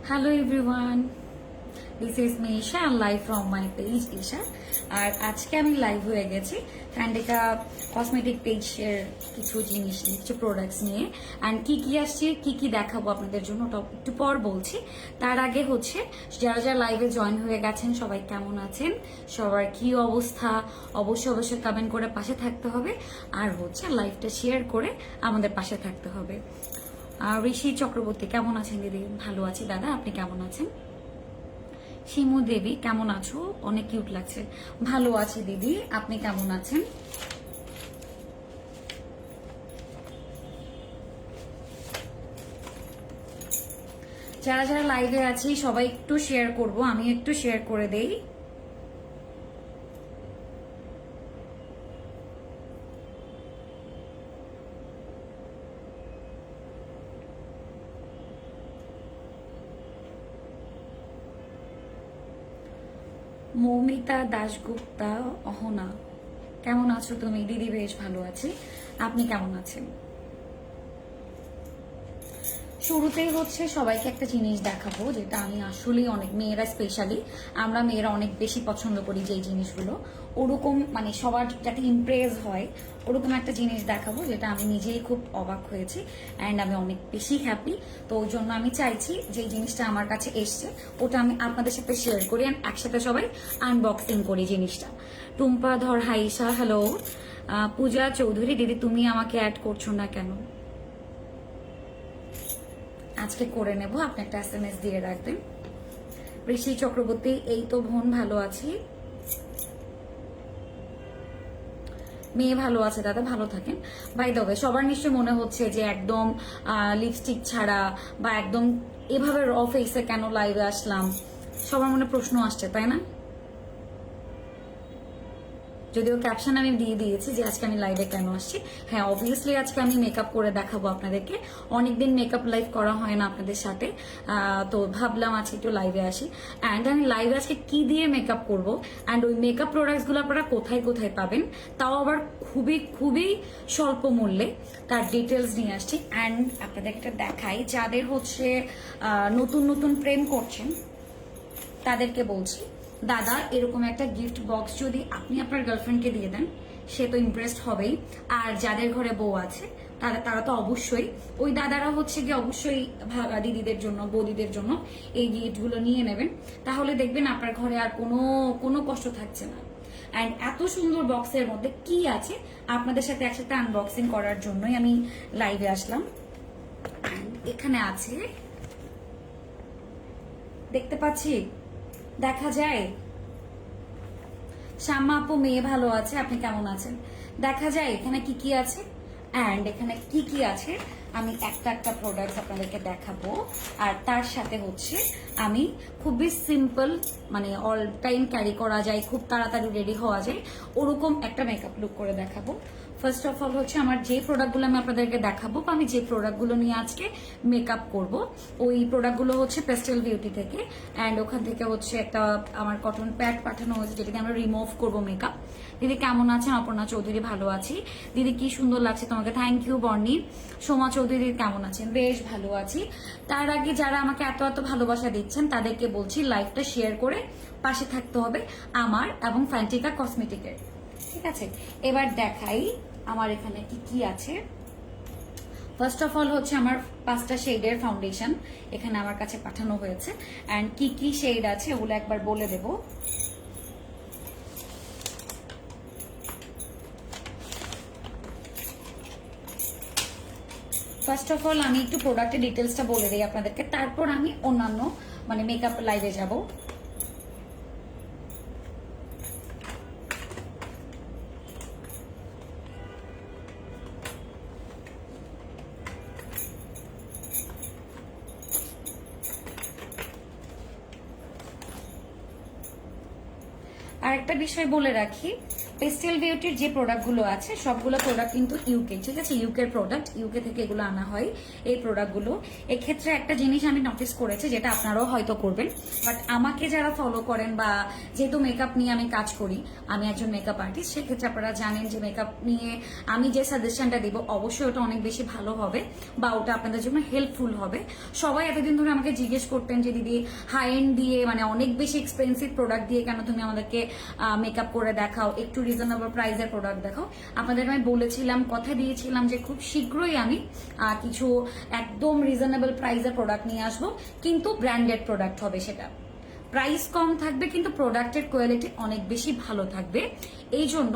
Hello everyone, this is me Isha and live from my page Isha. আর আজকে আমি live হয়ে গেছি ফ্যান্ডিকা cosmetic পেজের কিছু জিনিস নিয়ে, কিছু প্রোডাক্টস নিয়ে। অ্যান্ড কি কি আসছে, কি কি দেখাবো আপনাদের জন্য ওটা একটু পর বলছি। তার আগে হচ্ছে যারা যারা লাইভে জয়েন হয়ে গেছেন সবাই কেমন আছেন, সবার কি অবস্থা, অবশ্যই কমেন্ট করে পাশে থাকতে হবে। আর হচ্ছে লাইভটা শেয়ার করে আমাদের পাশে থাকতে হবে। ঋষি চক্রবর্তী কেমন আছেন দিদি? ভালো আছি দাদা, আপনি কেমন আছেন? শিমু দেবী কেমন আছো? অনেক কিউট লাগছে। ভালো আছি দিদি, আপনি কেমন আছেন? যারা যারা লাইভে আছি সবাই একটু শেয়ার করব, আমি একটু শেয়ার করে দেই। মৌমিতা দাশগুপ্তা অহনা কেমন আছো তুমি? দিদি বেশ ভালো আছি, আপনি কেমন আছেন? শুরুতেই হচ্ছে সবাইকে একটা জিনিস দেখাবো যেটা আমি আসলেই অনেক, মেয়েরা স্পেশালি আমরা মেয়েরা অনেক বেশি পছন্দ করি যেই জিনিসগুলো, ওরকম মানে সবার যাতে ইমপ্রেস হয় ওরকম একটা জিনিস দেখাবো যেটা আমি নিজেই খুব অবাক হয়েছি অ্যান্ড আমি অনেক বেশি হ্যাপি। তো ওই জন্য আমি চাইছি যে জিনিসটা আমার কাছে এসছে ওটা আমি আপনাদের সাথে শেয়ার করি অ্যান্ড একসাথে সবাই আনবক্সিং করি জিনিসটা। টুম্পা ধর হাইসা হ্যালো। পূজা চৌধুরী দিদি তুমি আমাকে অ্যাড করছো না কেন? আজকে করে নেব, আপনি একটা SMS দিয়ে রাখবেন। ঋষি চক্রবর্তী এই তো বোন ভালো আছি। মেয়ে ভালো আছে দাদা, ভালো থাকেন। বাই দ্য ওয়ে সবার নিশ্চয় মনে হচ্ছে যে একদম লিপস্টিক ছাড়া বা একদম এভাবে র ফেসে কেন লাইভে আসলাম, সবার মনে প্রশ্ন আসছে তাই না? যদিও ক্যাপশন আমি দিয়ে দিয়েছি যে আজকে আমি লাইভে কেন আসছি। হ্যাঁ অবভিয়াসলি আজকে আমি মেকআপ করে দেখাবো আপনাদেরকে, অনেকদিন মেকআপ লাইভ করা হয় না আপনাদের সাথে, তো ভাবলাম আজকে একটু লাইভে আসি। অ্যান্ড আমি লাইভে আজকে কি দিয়ে মেকআপ করবো অ্যান্ড ওই মেকআপ প্রোডাক্টসগুলো আপনারা কোথায় কোথায় পাবেন, তাও আবার খুবই খুবই স্বল্প মূল্যে, তার ডিটেলস নিয়ে আসছি। অ্যান্ড আপনাদেরকে একটা দেখাই, যাদের হচ্ছে নতুন নতুন প্রেম করছেন তাদেরকে বলছি দাদা এরকম একটা গিফট বক্স যদি আপনি আপনার গার্লফ্রেন্ডকে দিয়ে দেন সে তো ইমপ্রেসড হবেই। আর যাদের ঘরে বউ আছে তারা তো অবশ্যই, ওই দাদারা হচ্ছে গিয়ে অবশ্যই দিদিদের জন্য বৌদিদের জন্য এই গিফটগুলো নিয়ে নেবেন, তাহলে দেখবেন আপনার ঘরে আর কোনো কষ্ট থাকছে না। অ্যান্ড এত সুন্দর বক্সের মধ্যে কি আছে আপনাদের সাথে একসাথে আনবক্সিং করার জন্যই আমি লাইভে আসলাম। এখানে আছে, দেখতে পাচ্ছি, দেখা যায়। শ্যামা আপু মেয়ে ভালো আছে, আপনি কেমন আছেন? দেখা যায় এখানে কি কি আছে অ্যান্ড এখানে কি কি আছে আমি একটা একটা প্রোডাক্ট আপনাদেরকে দেখাবো। আর তার সাথে হচ্ছে আমি খুবই সিম্পল, মানে অল টাইম ক্যারি করা যায়, খুব তাড়াতাড়ি রেডি হওয়া যায় ওরকম একটা মেকআপ লুক করে দেখাবো। ফার্স্ট অফ অল হচ্ছে আমার যে প্রোডাক্টগুলো আমি আপনাদেরকে দেখাবো, আমি যে প্রোডাক্টগুলো নিয়ে আজকে মেকআপ করব ওই প্রোডাক্টগুলো হচ্ছে পেস্টেল বিউটি থেকে। অ্যান্ড ওখান থেকে হচ্ছে একটা আমার কটন প্যাড পাঠানো হয়েছে যেটাকে আমরা রিমুভ করবো মেকআপ। দিদি কেমন আছেন? অপর্ণা চৌধুরী ভালো আছি। দিদি কি সুন্দর লাগছে তোমাকে, থ্যাংক ইউ বর্ণি। সোমা চৌধুরী কেমন আছেন? বেশ ভালো আছি। তার আগে যারা আমাকে এত এত ভালোবাসা দিচ্ছেন তাদেরকে বলছি লাইভটা শেয়ার করে পাশে থাকতে হবে আমার এবং ফ্যান্টিকা কসমেটিকের, ঠিক আছে? এবার দেখাই আমার এখানে কি কি আছে। ফার্স্ট অফ অল হচ্ছে আমার 5টা শেডের ফাউন্ডেশন এখানে আমার কাছে পাঠানো হয়েছে অ্যান্ড কি কি শেড আছে ওগুলো একবার বলে দেব। ফার্স্ট অফ অল আমি একটু প্রোডাক্টের ডিটেলসটা বলে দিই আপনাদেরকে, তারপর আমি অন্যান্য মানে মেকআপ লাইভে যাব। আর একটা বিষয় বলে রাখি, পেস্টেল বিউটির যে প্রোডাক্টগুলো আছে সবগুলো প্রোডাক্ট কিন্তু ইউকে, ঠিক আছে, ইউকের প্রোডাক্ট, ইউকে থেকে এগুলো আনা হয় এই প্রোডাক্টগুলো। এক্ষেত্রে একটা জিনিস আমি নোটিস করেছি, যেটা আপনারাও হয়তো করবেন, বাট আমাকে যারা ফলো করেন বা যেহেতু মেকআপ নিয়ে আমি কাজ করি, আমি একজন মেকআপ আর্টিস্ট, সেক্ষেত্রে আপনারা জানেন যে মেকআপ নিয়ে আমি যে সাজেশনটা দিব অবশ্যই ওটা অনেক বেশি ভালো হবে বা ওটা আপনাদের জন্য হেল্পফুল হবে। সবাই এতদিন ধরে আমাকে জিজ্ঞেস করতেন যে দিদি হাই এন্ড দিয়ে মানে অনেক বেশি এক্সপেন্সিভ প্রোডাক্ট দিয়ে কেন তুমি আমাদেরকে মেকআপ করে দেখাও, একটু রিজনেবল প্রাইসের প্রোডাক্ট দেখাও। আপনাদের আমি বলেছিলাম, কথা দিয়েছিলাম যে খুব শীঘ্রই আমি কিছু একদম রিজনেবল প্রাইসের প্রোডাক্ট নিয়ে আসবো, কিন্তু ব্র্যান্ডেড প্রোডাক্ট হবে, সেটা প্রাইস কম থাকবে কিন্তু প্রোডাক্টের কোয়ালিটি অনেক বেশি ভালো থাকবে। এই জন্য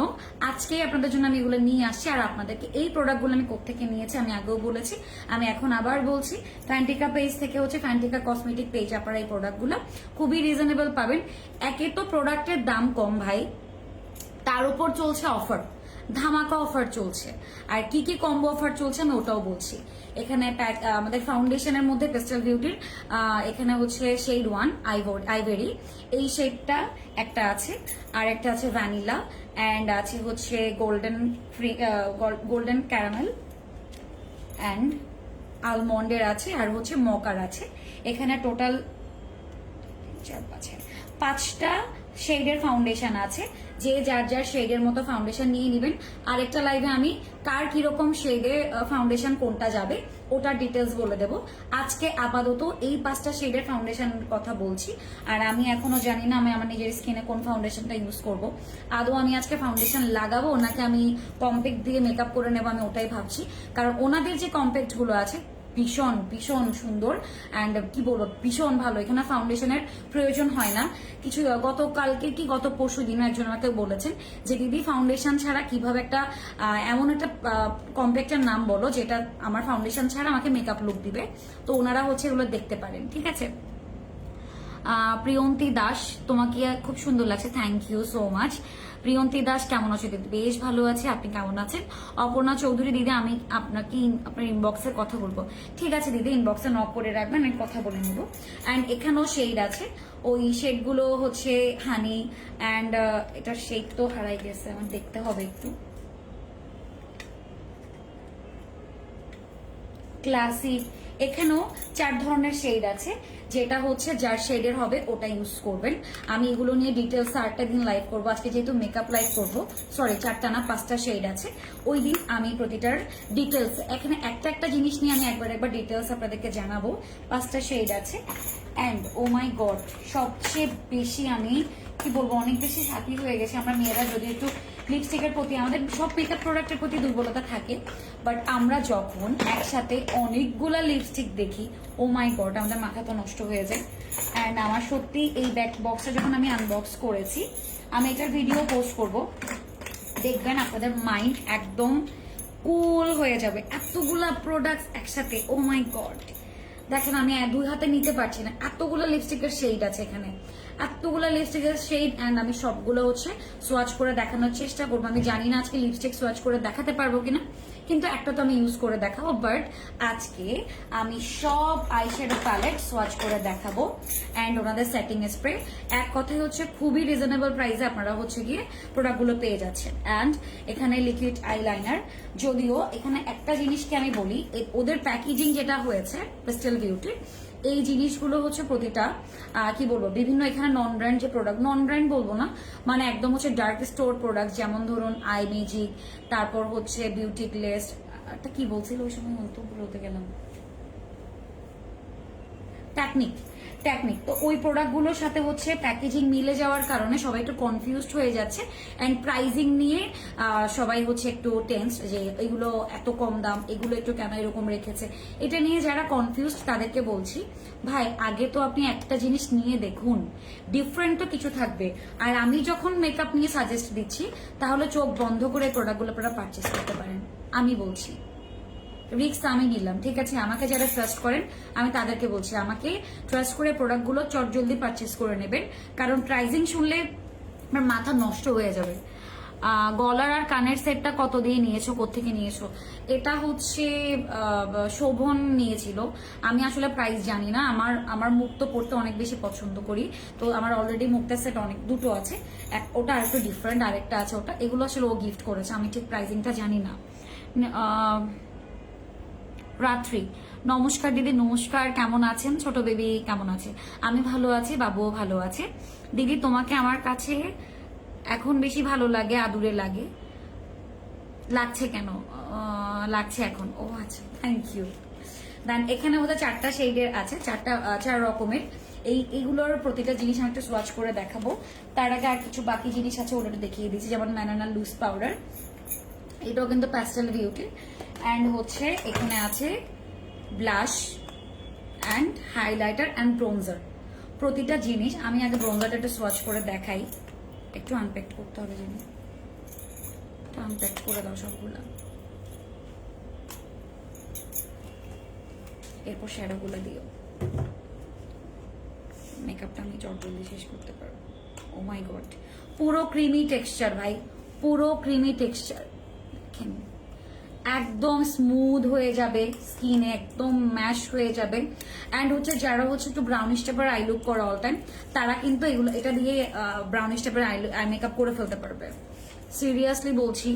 আজকে আপনাদের জন্য আমি এগুলো নিয়ে আসছি। আর আপনাদেরকে এই প্রোডাক্টগুলো আমি কোত্থেকে নিয়েছি আমি আগেও বলেছি, আমি এখন আবার বলছি, ফ্যান্টিকা পেজ থেকে হচ্ছে ফ্যান্টিকা কসমেটিক পেজ, আপনারা এই প্রোডাক্টগুলো খুবই রিজনেবল পাবেন। একে তো প্রোডাক্টের দাম কম ভাই, তার উপর চলছে অফার, ধামাকা অফার চলছে। আর কি কি কম্বো অফার চলছে আমি ওটাও বলছি। এখানে আমাদের ফাউন্ডেশনের মধ্যে পেস্টেল বিউটির এখানে হচ্ছে শেড 1 আইভেরি, এই শেডটা একটা আছে, আর একটা আছে ভ্যানিলা, অ্যান্ড আছে হচ্ছে গোল্ডেন ক্যারামেল অ্যান্ড আলমন্ডের আছে, আর হচ্ছে মকার আছে। এখানে টোটাল 5টা শেডের ফাউন্ডেশন আছে, যে যার যার শেডের মতো ফাউন্ডেশন নিয়ে নেবেন। আরেকটা লাইভে আমি কার কিরকম শেডে ফাউন্ডেশন কোনটা যাবে ওটার ডিটেলস বলে দেব। আজকে আপাতত এই 5টা শেডের ফাউন্ডেশন কথা বলছি। আর আমি এখনো জানি না আমি আমার নিজের স্কিনে কোন ফাউন্ডেশনটা ইউজ করব। আদৌ আমি আজকে ফাউন্ডেশন লাগাবো নাকি আমি কম্প্যাক্ট দিয়ে মেকআপ করে নেবো, আমি ওটাই ভাবছি। কারণ ওনাদের যে কম্প্যাক্ট গুলো আছে ভীষণ ভীষণ সুন্দর অ্যান্ড কি বলবো ভীষণ ভালো, এখানে ফাউন্ডেশনের প্রয়োজন হয় না কিছু। গতকালকে কি গত পরশু দিনও একজন আমাকে বলেছেন যে দিদি ফাউন্ডেশন ছাড়া কিভাবে একটা এমন একটা কম্প্যাক্টের নাম বলো যেটা আমার ফাউন্ডেশন ছাড়া আমাকে মেকআপ লুক দিবে। তো ওনারা হচ্ছে এগুলো দেখতে পারেন, ঠিক আছে। প্রিয়ন্তী দাস, তোমাকে খুব সুন্দর লাগছে, thank you so much. Priyanti Das কেমন আছো দিদি? বেশ ভালো আছে, আপনি কেমন আছেন? অপর্ণা চৌধুরী, দিদি আমি আপনাকে আপনার ইনবক্সে কথা বলবো। ঠিক আছে দিদি, ইনবক্সে নক করে রাখবেন, আমি কথা বলে নেব। অ্যান্ড এখানেও শেড আছে, ওই শেডগুলো হচ্ছে হানি অ্যান্ড এটার শেড তো হারাই গেছে, আমার দেখতে হবে একটু। ক্লাসিক, এখানেও 4 ধরনের শেড আছে, যেটা হচ্ছে যার শেডের হবে ওটা ইউজ করবেন। আমি এগুলো নিয়ে ডিটেলস আরেকটা দিন লাইভ করবো, আজকে যেহেতু মেকআপ লাইভ করবো, সরি 4টা না 5টা শেড আছে, ওই দিন আমি প্রতিটার ডিটেলস এখানে একটা একটা জিনিস নিয়ে আমি একবার ডিটেলস আপনাদেরকে জানাবো। 5টা শেড আছে অ্যান্ড ও মাই গড সবচেয়ে বেশি আমি কি বলবো অনেক বেশি হ্যাপি হয়ে গেছে। আমরা মেয়েরা যদি একটু লিপস্টিকের প্রতি, আমাদের সব মেকআপ প্রোডাক্টের প্রতি দুর্বলতা থাকে, বাট আমরা যখন একসাথে অনেকগুলা লিপস্টিক দেখি ও মাই গড আমাদের মাথা তো নষ্ট হয়ে যায়। অ্যান্ড আমার সত্যি এই ব্যাক বক্সটা যখন আমি আনবক্স করেছি, আমি এটার ভিডিও পোস্ট করব, দেখবেন আপনাদের মাইন্ড একদম কুল হয়ে যাবে। এতগুলা প্রোডাক্টস একসাথে, ও মাই গড দেখেন আমি 2 হাতে নিতে পারছি না, এতগুলো লিপস্টিকের শেড আছে এখানে, এতগুলো লিপস্টিকের শেড। অ্যান্ড আমি সবগুলো হচ্ছে সোয়াচ করে দেখানোর চেষ্টা করবো। আমি জানি না আজকে লিপস্টিক সোয়াচ করে দেখাতে পারবো কিনা, কিন্তু একটা তো আমি ইউজ করে দেখাবো। বাট আজকে আমি সব আইশ্যাডো প্যালেট সোয়াচ করে দেখাবো অ্যান্ড ওনাদের সেটিং স্প্রে। এক কথাই হচ্ছে খুবই রিজনেবল প্রাইসে আপনারা হচ্ছে গিয়ে প্রোডাক্টগুলো পেয়ে যাচ্ছেন। অ্যান্ড এখানে লিকুইড আইলাইনার, যদিও এখানে একটা জিনিসকে আমি বলি, ওদের প্যাকেজিং যেটা হয়েছে পেস্টেল বিউটির, এই জিনিসগুলো হচ্ছে প্রতিটা কি বলবো বিভিন্ন এখানে নন ব্র্যান্ড যে প্রোডাক্ট, নন ব্র্যান্ড বলবো না, মানে একদম হচ্ছে ডার্ক স্টোর প্রোডাক্ট, যেমন ধরুন আই ম্যাজিক, তারপর হচ্ছে বিউটি গ্লেস, একটা কি বলছিল ওই সময় তো বলতে গেলাম, টেকনিক। তো ওই প্রোডাক্টগুলোর সাথে হচ্ছে প্যাকেজিং মিলে যাওয়ার কারণে সবাই একটু কনফিউজড হয়ে যাচ্ছে অ্যান্ড প্রাইজিং নিয়ে সবাই হচ্ছে একটু টেন্স যে এগুলো এত কম দাম, এগুলো একটু কেন এরকম রেখেছে। এটা নিয়ে যারা কনফিউজড তাদেরকে বলছি ভাই আগে তো আপনি একটা জিনিস নিয়ে দেখুন, ডিফারেন্ট তো কিছু থাকবে। আর আমি যখন মেকআপ নিয়ে সাজেস্ট দিচ্ছি তাহলে চোখ বন্ধ করে প্রোডাক্টগুলো আপনারা পারচেস করতে পারেন, আমি বলছি রিস্ক আমি নিলাম, ঠিক আছে। আমাকে যারা ট্রাস্ট করেন আমি তাদেরকে বলছি আমাকে ট্রাস্ট করে প্রোডাক্টগুলো চট জলদি পারচেস করে নেবেন, কারণ প্রাইজিং শুনলে আমার মাথা নষ্ট হয়ে যাবে। গলার আর কানের সেটটা কত দিয়ে নিয়েছো, কোত্থেকে নিয়েছো? এটা হচ্ছে শোভন নিয়েছিল। আমি আসলে প্রাইস জানি না, আমার মুক্ত পড়তে অনেক বেশি পছন্দ করি, তো আমার অলরেডি মুক্তার সেট অনেক দুটো আছে, ওটা আরেকটু ডিফারেন্ট, আরেকটা আছে ওটা, এগুলো আসলে ও গিফট করেছে, আমি ঠিক প্রাইসিংটা জানি না। রাত্রি, নমস্কার দিদি। নমস্কার, কেমন আছেন? ছোট বেবি কেমন আছে? আমি ভালো আছি, বাবুও ভালো আছে। দিদি তোমাকে আমার কাছে এখন বেশি ভালো লাগে, আদুরে লাগে? লাগছে কেন? লাগছে এখন, ও আচ্ছা, থ্যাংক ইউ। দেন এখানে বোধহয় 4টা শেডের আছে, 4 রকমের। এইগুলোর প্রতিটা জিনিস আমি একটু সোয়াচ করে দেখাবো। তার আগে আর কিছু বাকি জিনিস আছে, ওটা দেখিয়ে দিচ্ছি, যেমন ম্যানানা লুজ পাউডার, এটাও কিন্তু প্যাস্টেল বিউটি। অ্যান্ড হচ্ছে এখানে আছে ব্লাশ অ্যান্ড হাইলাইটার অ্যান্ড ব্রোনজার। প্রতিটা জিনিস আমি আগে ব্রোনজারটা একটু সোয়াচ করে দেখাই, একটু আনপ্যাক করতে হবে জিনিস, একটু আনপ্যাক করে দাও সবগুলো। এরপর শ্যাডোগুলো দিও, মেকআপটা আমি জলদি শেষ করতে পারবো। ও মাই গড, পুরো ক্রিমি টেক্সচার ভাই, পুরো ক্রিমি টেক্সচার, দেখেন একদম স্মুথ হয়ে যাবে, স্কিনে একদম ম্যাশ হয়ে যাবে। অ্যান্ড হচ্ছে যারা হচ্ছে একটু ব্রাউনিশ টাইপের আই লুক করে অল টাইম, তারা কিন্তু এগুলো এটা দিয়ে ব্রাউনিশ টাইপের আই মেকআপ করে ফেলতে পারবে। সিরিয়াসলি বলছি,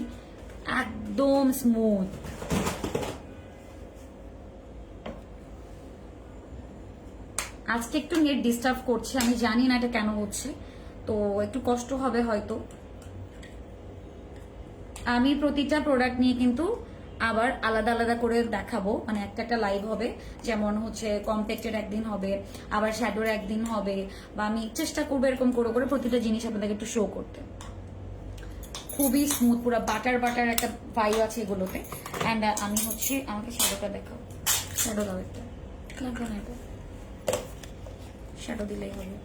একদম স্মুথ। আজকে একটু নেট ডিস্টার্ব করছে, আমি জানি না এটা কেন হচ্ছে, তো একটু কষ্ট হবে হয়তো। আমি প্রতিটা প্রোডাক্ট নিয়ে কিন্তু আবার আলাদা আলাদা করে দেখাবো, মানে একটা লাইভ হবে, যেমন হচ্ছে কম্প্যাক্টের একদিন হবে, আবার শ্যাডোর একদিন হবে, বা আমি চেষ্টা করবো এরকম করে করে প্রতিটা জিনিস আপনাদেরকে একটু শো করতে। খুবই স্মুথ, পুরো বাটার বাটার একটা ভাইব আছে এগুলোতে। অ্যান্ড আমি হচ্ছে, আমাকে শ্যাডোটা দেখাও, শ্যাডো দাও একটা, লাগবে না এটা, শ্যাডো দিলেই হবে।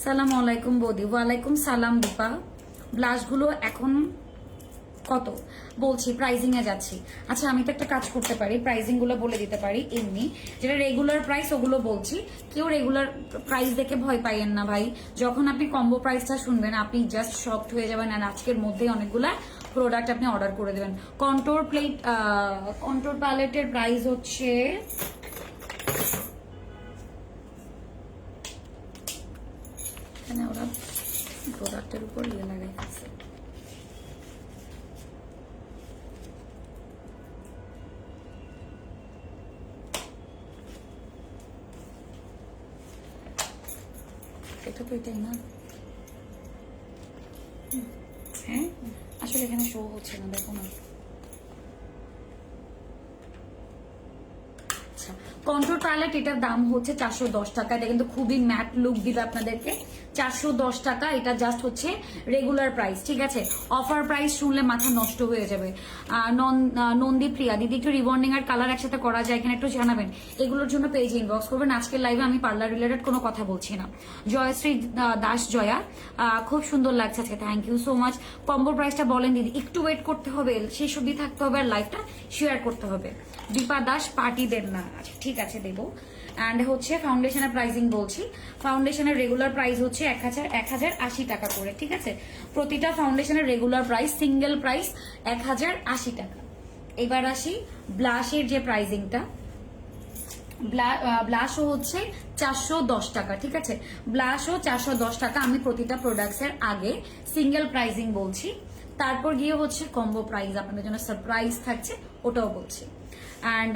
সালাম আলাইকুম বৌদি। ওয়ালাইকুম সালাম দীপা। ব্লাশগুলো এখন কত বলছি, প্রাইজিং এ যাচ্ছি। আচ্ছা, আমি তো একটা কাজ করতে পারি, প্রাইজিং গুলো বলে দিতে পারি এমনি, যেটা রেগুলার প্রাইস ওগুলো বলছি। কেউ রেগুলার প্রাইস দেখে ভয় পাইয়েন না ভাই, যখন আপনি কম্বো প্রাইসটা শুনবেন আপনি জাস্ট শকড হয়ে যাবেন, আর আজকের মধ্যেই অনেকগুলা প্রোডাক্ট আপনি অর্ডার করে দেবেন। কন্ট্রোর প্যালেটের প্রাইস হচ্ছে এখানে ওরা প্রোডাক্টের উপর ইয়ে লাগাই আছে, এটা তো এটাই না। হ্যাঁ, আসলে এখানে শো হচ্ছে না, দেখো না। কন্ট্রোল প্যালেট, এটার দাম হচ্ছে 410 টাকা। এটা কিন্তু খুবই ম্যাট লুক দিবে আপনাদেরকে। 410 টাকা, এটা জাস্ট হচ্ছে রেগুলার প্রাইস, ঠিক আছে? অফার প্রাইস শুনলে মাথা নষ্ট হয়ে যাবে। নন্দী প্রিয়া দিদি, একটু রিবন্ডিং আর কালার একসাথে করা যায় কিনা একটু জানাবেন। এগুলোর জন্য পেজে ইনবক্স করবেন। আজকের লাইভে আমি পার্লার রিলেটেড কোনো কথা বলছি না। জয়শ্রী দাস জয়া, খুব সুন্দর লাগছে আজকে, thank you so much. Combo প্রাইসটা বলেন দিদি, একটু ওয়েট করতে হবে, শেষ অব্দি থাকতে হবে, আর লাইভটা শেয়ার করতে হবে। দীপা দাস, পার্টি দেন না? আচ্ছা ঠিক আছে, দেবো। অ্যান্ড হচ্ছে ফাউন্ডেশনের প্রাইসিং বলছি। ফাউন্ডেশনের রেগুলার প্রাইস হচ্ছে 1080 টাকা করে, ঠিক আছে? প্রতিটা ফাউন্ডেশনের রেগুলার প্রাইস, সিঙ্গেল প্রাইস 1080 টাকা। এবার আসি ব্লাশের যে প্রাইসিংটা, ব্লাশও হচ্ছে 410 টাকা, ঠিক আছে? ব্লাশও 410 টাকা। আমি প্রতিটা প্রোডাক্টসের আগে সিঙ্গেল প্রাইসিং বলছি, তারপর গিয়ে হচ্ছে কম্বো প্রাইস আপনাদের জন্য সারপ্রাইজ থাকছে, ওটাও বলছি। অ্যান্ড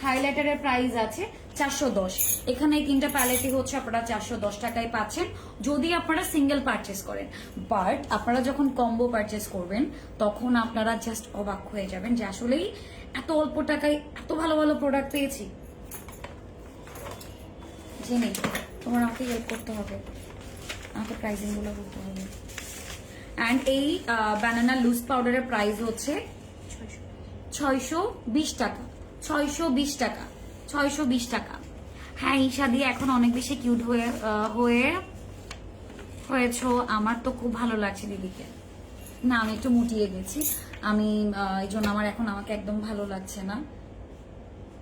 হাইলাইটারের প্রাইস আছে 410। এখানে এই 3টা প্যালেটই হচ্ছে আপনারা 410 টাকায় পাচ্ছেন যদি আপনারা সিঙ্গেল পারচেস করেন। বাট আপনারা যখন কম্বো পারচেস করবেন তখন আপনারা জাস্ট অবাক হয়ে যাবেন যে আসলেই এত অল্প টাকায় এত ভালো ভালো প্রোডাক্ট পেয়েছি। জেনে তোমার আমাকে হেল্প করতে হবে, আমাকে প্রাইসিং গুলো করতে হবে। অ্যান্ড এই ব্যানানা লুজ পাউডারের প্রাইস হচ্ছে 620 টাকা। 620 টাকা, 620 টাকা। হ্যাঁ ঈশা দিয়ে এখন অনেক বেশি কিউট হয়েছো, আমার তো খুব ভালো লাগছে দিদিকে। না আমি একটু মুটিয়ে গেছি, আমি এই জন্য আমাকে একদম ভালো লাগছে না।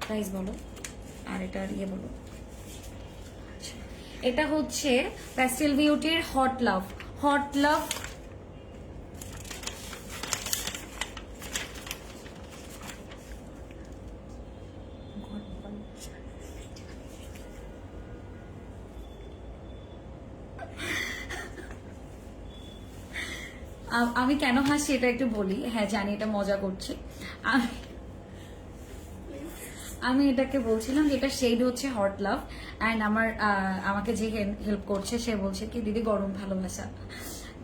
প্রাইস বলো আর এটার ইয়ে বলো। এটা হচ্ছে প্যাস্টেল বিউটির হট লাভ। হট লাভ আমি কেন হাসি এটা একটু বলি। হ্যাঁ জানি এটা মজা করছি। আমি এটাকে বলছিলাম যে এটা শেড হচ্ছে হট লাভ অ্যান্ড আমাকে যে হেল্প করছে সে বলছে কি দিদি গরম ভালোবাসা।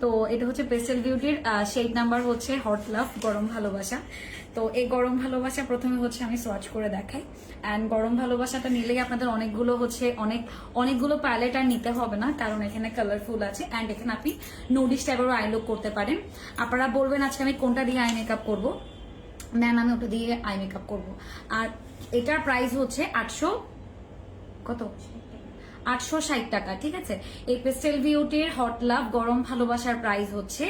তো এটা হচ্ছে পেস্টেল বিউটির শেড নাম্বার হচ্ছে হট লাভ গরম ভালোবাসা। তো এই গরম ভালোবাসা প্রথমে হচ্ছে আমি সোয়াচ করে দেখাই। অ্যান্ড গরম ভালোবাসাটা নিলেই আপনাদের অনেকগুলো প্যালেট আর নিতে হবে না, কারণ এখানে কালারফুল আছে অ্যান্ড এখানে আপনি নুডিশ টাইপেরও আই লুক করতে পারেন। আপনারা বলবেন আজকে আমি কোনটা দিয়ে আই মেকআপ করবো, ম্যাম আমি ওটা দিয়ে আই মেকআপ করবো। আর এটার প্রাইস হচ্ছে 860 টাকা, ঠিক আছে। এই পেস্টেল বিউটির হট লাভ গরম ভালোবাসার প্রাইস হচ্ছে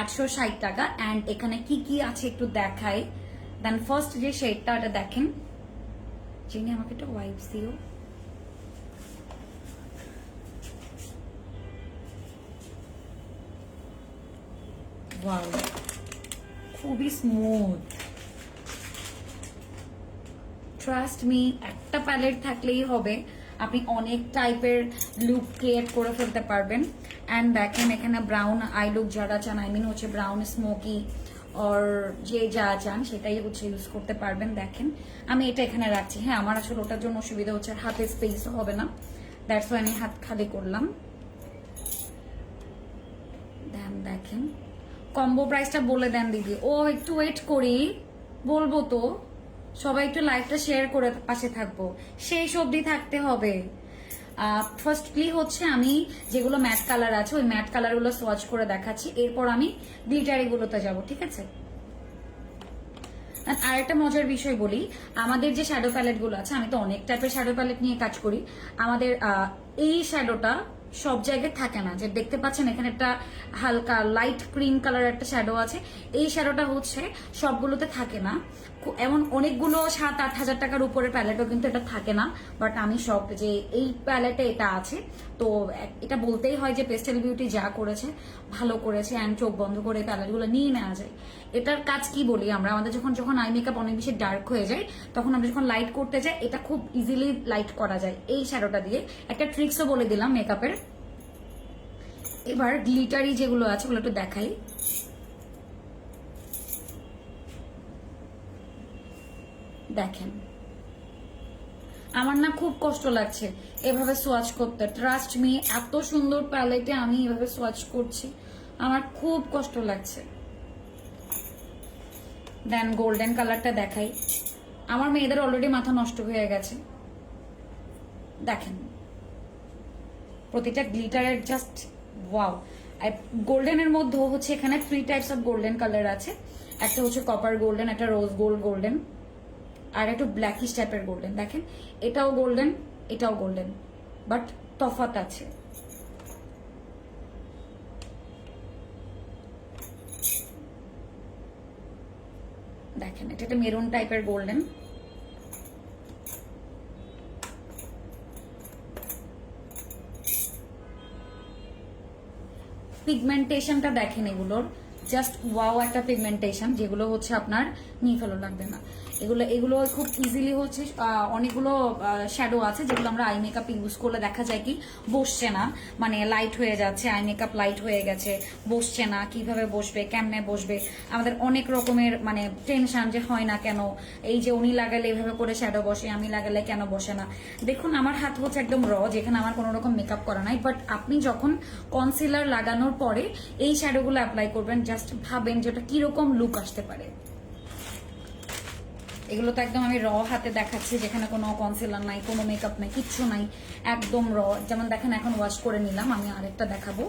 860 টাকা। অ্যান্ড এখানে কি কি আছে একটু দেখাই। দেন ফার্স্ট যে শেডটা এটা দেখেন, চিনি আমাকে একটা ওয়াইপস দিও। ওয়াও খুবই স্মুথ, ট্রাস্ট মি। একটা প্যালেট থাকলেই হবে, আপনি অনেক টাইপের লুক ক্রিয়েট করে ফেলতে পারবেন। অ্যান্ড দেখেন এখানে ব্রাউন আই লুক যারা চান, আই মিন হচ্ছে ব্রাউন স্মোকি অর যে যা চান সেটাই হচ্ছে ইউজ করতে পারবেন। দেখেন আমি এটা এখানে রাখছি। হ্যাঁ আমার আসলে ওটার জন্য অসুবিধা হচ্ছে, হাতে স্পেস হবে না, দ্যাটস ওয়াই আমি হাত খালি করলাম। দেখেন কম্বো প্রাইসটা বলে দেন দিদি। ও একটু ওয়েট করি, বলবো তো। সবাই একটু লাইভটা শেয়ার করে পাশে থাকবো, সেই অবধি থাকতে হবে। ফার্স্টলি হচ্ছে আমি যেগুলো ম্যাট কালার আছে ওই ম্যাট কালারগুলো সোয়াচ করে দেখাচ্ছি, এরপর আমি গ্লিটারি গুলোতে যাবো, ঠিক আছে। আর একটা মজার বিষয় বলি, আমাদের যে শ্যাডো প্যালেট গুলো আছে, আমি তো অনেক টাইপের শ্যাডো প্যালেট নিয়ে কাজ করি, আমাদের এই শ্যাডোটা সব জায়গায় থাকে না। যে দেখতে পাচ্ছেন এখানে একটা হালকা লাইট ক্রিম কালার একটা শ্যাডো আছে, এই শ্যাডোটা হচ্ছে সবগুলোতে থাকে না। এমন অনেকগুলো 7-8 হাজার টাকার উপরে প্যালেটও কিন্তু এটা থাকে না, বাট আমি সব যে এই প্যালেটে এটা আছে। তো এটা বলতেই হয় যে পেস্টেল বিউটি যা করেছে ভালো করেছে, অ্যান্ড চোখ বন্ধ করে প্যালেটগুলো নিয়ে নেওয়া যায়। এটার কাজ কি বলি আমরা, আমাদের যখন আই মেকআপ অনেক বেশি ডার্ক হয়ে যায়, তখন আমরা যখন লাইট করতে যাই এটা খুব ইজিলি লাইট করা যায় এই শ্যাডোটা দিয়ে। একটা ট্রিক্সও বলে দিলাম মেকআপের। এবার গ্লিটারি যেগুলো আছে ওগুলো একটু দেখাই। দেখেন আমার না খুব কষ্ট লাগছে এভাবে সোয়াচ করতে, ট্রাস্ট মি। এত সুন্দর প্যালেটে আমি এভাবে সোয়াচ করছি, আমার খুব কষ্ট লাগছে। দেন গোল্ডেন কালারটা দেখাই। আমার মেয়েদের অলরেডি মাথা নষ্ট হয়ে গেছে। দেখেন প্রতিটা গ্লিটারের জাস্ট ওয়াও। গোল্ডেনের মধ্যে হচ্ছে এখানে 3 টাইপস অফ গোল্ডেন কালার আছে। একটা হচ্ছে কপার গোল্ডেন, একটা রোজ গোল্ড গোল্ডেন, আর একটু ব্ল্যাকিশ টাইপের গোল্ডেন। দেখেন এটাও গোল্ডেন এটাও গোল্ডেন, বাট তফাৎ আছে। দেখেন এটা একটা মেরুন টাইপের গোল্ডেন, পিগমেন্টেশনটা দেখেন এগুলোর জাস্ট ওয়াও একটা পিগমেন্টেশন, যেগুলো হচ্ছে আপনার নিয়ে ফেলো লাগবে না। এগুলো খুব ইজিলি হচ্ছে অনেকগুলো শ্যাডো আছে যেগুলো আমরা আই মেকআপ ইউজ করলে দেখা যায় কি বসছে না, মানে লাইট হয়ে যাচ্ছে, আই মেকআপ লাইট হয়ে গেছে, বসছে না, কিভাবে বসবে কেমনে বসবে, আমাদের অনেক রকমের মানে টেনশন যে হয় না কেন, এই যে উনি লাগালে এভাবে করে শ্যাডো বসে, আমি লাগালে কেন বসে না। দেখুন আমার হাত হচ্ছে একদম র, যেখানে আমার কোনো রকম মেকআপ করা নাই, বাট আপনি যখন কনসিলার লাগানোর পরে এই শ্যাডোগুলো অ্যাপ্লাই করবেন, জাস্ট ভাবেন যে ওটা কিরকম লুক আসতে পারে। এগুলো তো একদম আমি র হাতে দেখাচ্ছি, যেখানে কোনো কনসিলার নাই, কোনো মেকআপ নাই, কিচ্ছু নাই, একদম র। যেমন দেখেন এখন ওয়াশ করে নিলাম। আমি আরেকটা দেখাবো।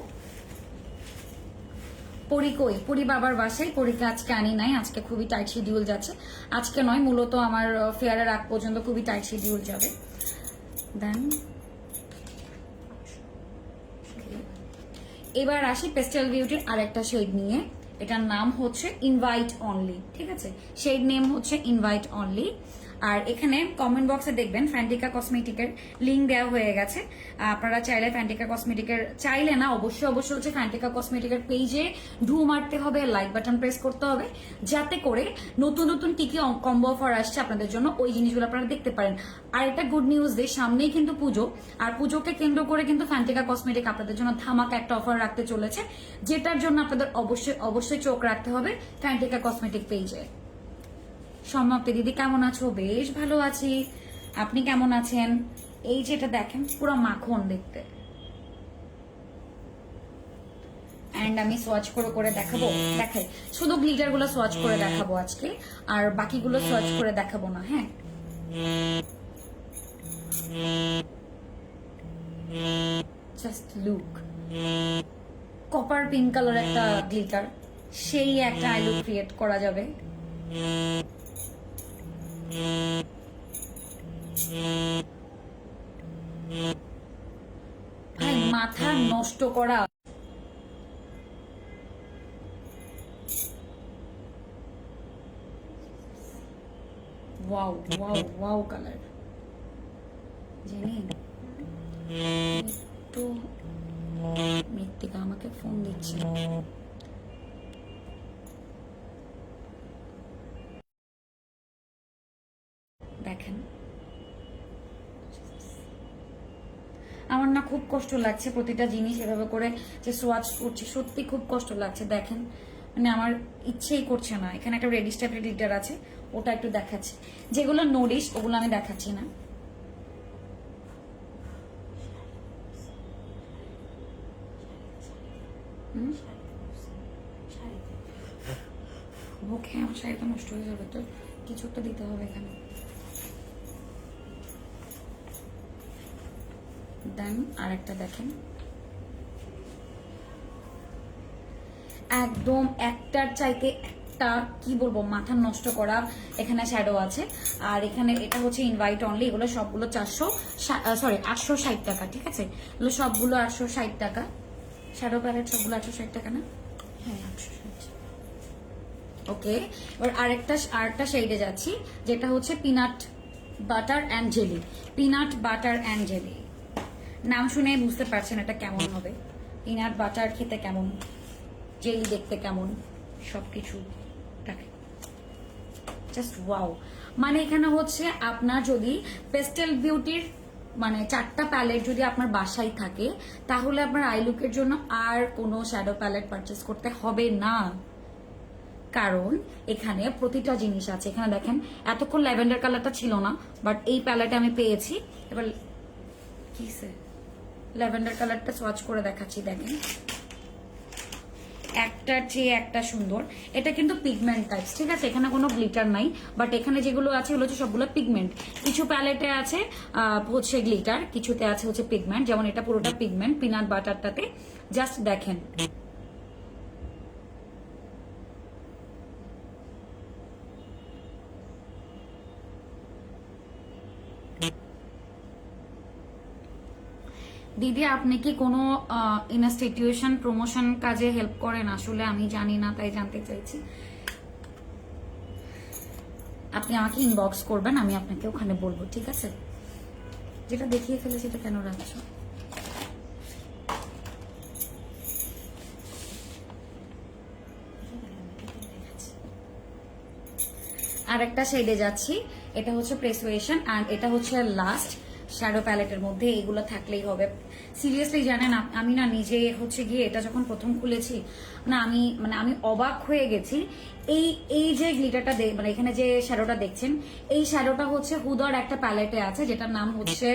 পরি কই? পরি বাবার বাসায়। পরীকে আজকে আনি নাই, আজকে খুবই টাইট শিডিউল যাচ্ছে। আজকে নয়, মূলত আমার ফেয়ারের আগ পর্যন্ত খুবই টাইট শিডিউল যাবে। দেন এবার আসি পেস্টেল বিউটির আরেকটা শেড নিয়ে। এটার নাম হচ্ছে ইনভাইট অনলি, ঠিক আছে। শেড নেম হচ্ছে ইনভাইট অনলি। আর এখানে কমেন্ট বক্সে দেখবেন ফ্যান্টিকা কসমেটিকের লিঙ্ক দেওয়া হয়ে গেছে। আপনারা চাইলে ফ্যান্টিকা কসমেটিকের, চাইলে না অবশ্যই হচ্ছে ফ্যান্টিকা কসমেটিকের পেজে ঢু মারতে হবে, লাইক বাটন প্রেস করতে হবে, যাতে করে নতুন নতুন কি কি কম্বো অফার আসছে আপনাদের জন্য ওই জিনিসগুলো আপনারা দেখতে পারেন। আর একটা গুড নিউজ দিয়ে সামনেই কিন্তু পুজো, আর পুজোকে কেন্দ্র করে কিন্তু ফ্যান্টিকা কসমেটিক আপনাদের জন্য ধামাকা একটা অফার রাখতে চলেছে, যেটার জন্য আপনাদের অবশ্যই চোখ রাখতে হবে ফ্যান্টিকা কসমেটিক পেজে। সমাপ্তি দিদি কেমন আছো? বেশ ভালো আছি, আপনি কেমন আছেন? এই যেটা দেখেন পুরো মাখন দেখতে, এন্ড আমি সোয়াচ করে দেখাবো, দেখাই শুধু গ্লিটার গুলো সোয়াচ করে দেখাবো আজকে, আর বাকিগুলো সোয়াচ করে দেখাবো না। হ্যাঁ, just look, copper pink colour একটা গ্লিটার, সেই একটা আই লুক ক্রিয়েট করা যাবে। ভাই মাথা নষ্ট করা, ওয়াও ওয়াও ওয়াও কালার। জানি একটু মৃত্তিকা আমাকে ফোন দিচ্ছে, দেখেন আমার না খুব কষ্ট লাগছে প্রতিটা জিনিস এভাবে করে যে সোয়াচ করছি, সত্যি খুব কষ্ট লাগছে। দেখেন মানে আমার ইচ্ছেই করছে না। এখানে একটা রেডি স্টেপের গ্লিটার আছে, ওটা একটু দেখাচ্ছি, যেগুলো নোডিশ ওগুলো আমি দেখাচ্ছি না। ওকে, আমার শাড়িটা নষ্ট হয়ে যাবে, তো কিছু একটা দিতে হবে এখানে। দেন আর একটা দেখেন, একদম একটার চাইতে একটা কি বলবো মাথা নষ্ট করা। এখানে শ্যাডো আছে, আর এখানে এটা হচ্ছে ইনভাইট অনলি, এগুলো সবগুলো 860 টাকা। ঠিক আছে, এগুলো সবগুলো 860 টাকা। শ্যাডো প্যালেট সবগুলো 860 টাকা না? হ্যাঁ 860। ওকে, এবার আরেকটা শেডে যাচ্ছি, যেটা হচ্ছে peanut butter and jelly. Peanut butter and jelly নাম শুনে বুঝতে পারছেন এটা কেমন হবে। পিনাট বাটার খেতে কেমন, জেলি দেখতে কেমন, সবকিছু জাস্ট ওয়াও। মানে এখানে হচ্ছে আপনার যদি পেস্টেল বিউটির মানে 4টা প্যালেট যদি আপনার বাসায় থাকে, তাহলে আপনার আই লুকের জন্য আর কোনো শ্যাডো প্যালেট পারচেস করতে হবে না, কারণ এখানে প্রতিটা জিনিস আছে। এখানে দেখেন এতক্ষণ ল্যাভেন্ডার কালারটা ছিল না, বাট এই প্যালেটে আমি পেয়েছি। এবার কি ল্যাভেন্ডার কালারটা সোয়াচ করে দেখাচ্ছি, দেখেন একটার চেয়ে একটা সুন্দর। এটা কিন্তু পিগমেন্ট টাইপস, ঠিক আছে, এখানে কোনো গ্লিটার নাই, বাট এখানে যেগুলো আছে এগুলো হচ্ছে সবগুলো পিগমেন্ট। কিছু প্যালেটে আছে হচ্ছে গ্লিটার, কিছুতে আছে হচ্ছে পিগমেন্ট, যেমন এটা পুরোটা পিগমেন্ট পিনাট বাটারটাতে। জাস্ট দেখেন দিদি, আপনি কি কোনো ইনস্টিটিউশন প্রমোশন কাজে হেল্প করেন? আসলে আমি জানি না, তাই জানতে চাইছি। আপনি আমাকে ইনবক্স করবেন, আমি আপনাকে ওখানে বলবো, ঠিক আছে? যেটা দেখিয়ে ফেলে সেটা কেন রাখছো? আর একটা শেডে যাচ্ছি, এটা হচ্ছে প্রেসুয়েশন, আর এটা হচ্ছে লাস্ট শ্যাডো প্যালেটের মধ্যে। এগুলো থাকলেই হবে। সিরিয়াসলি জানেন আমি না নিজে হচ্ছে গিয়ে এটা যখন প্রথম খুলেছি না, আমি অবাক হয়ে গেছি। এই যে গ্লিটারটা মানে এখানে যে শ্যাডোটা দেখছেন, এই শ্যাডোটা হচ্ছে হুদার একটা প্যালেটে আছে, যেটার নাম হচ্ছে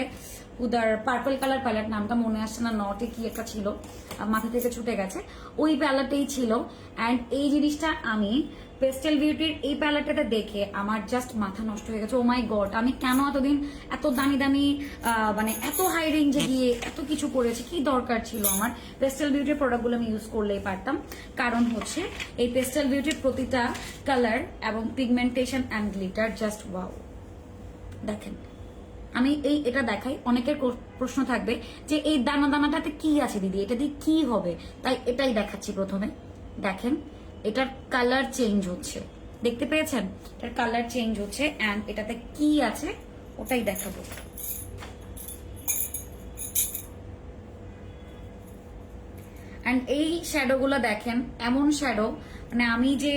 হুদার পার্পল কালার প্যালেট, নামটা মনে আসছে না, নটে কি একটা ছিল, মাথা থেকে ছুটে গেছে। ওই প্যালেটেই ছিল। অ্যান্ড এই জিনিসটা আমি পেস্টেল বিউটির এই প্যালেটটা দেখে আমার জাস্ট মাথা নষ্ট হয়ে গেছে। ও মাই গড, আমি কেন এতদিন এত দামি দামি মানে এত হাই রেঞ্জে গিয়ে এত কিছু করেছি, কি দরকার ছিল আমার? পেস্টেল বিউটির প্রোডাক্টগুলো আমি ইউজ করলেই পারতাম, কারণ হচ্ছে এই পেস্টেল বিউটির প্রতিটা কালার এবং pigmentation and glitter just wow. দেখেন আমি এটা দেখাই, অনেকের প্রশ্ন থাকবে যে এই দানা দানাটাতে কি আছে দিদি, এটা দিয়ে কি হবে, তাই এটাই দেখাচ্ছি প্রথমে। দেখেন এটার কালার চেঞ্জ হচ্ছে, দেখতে পেয়েছেন এটার কালার চেঞ্জ হচ্ছে, অ্যান্ড এটাতে কি আছে ওটাই দেখাবো। অ্যান্ড এই শ্যাডো গুলো দেখেন, এমন শ্যাডো মানে আমি যে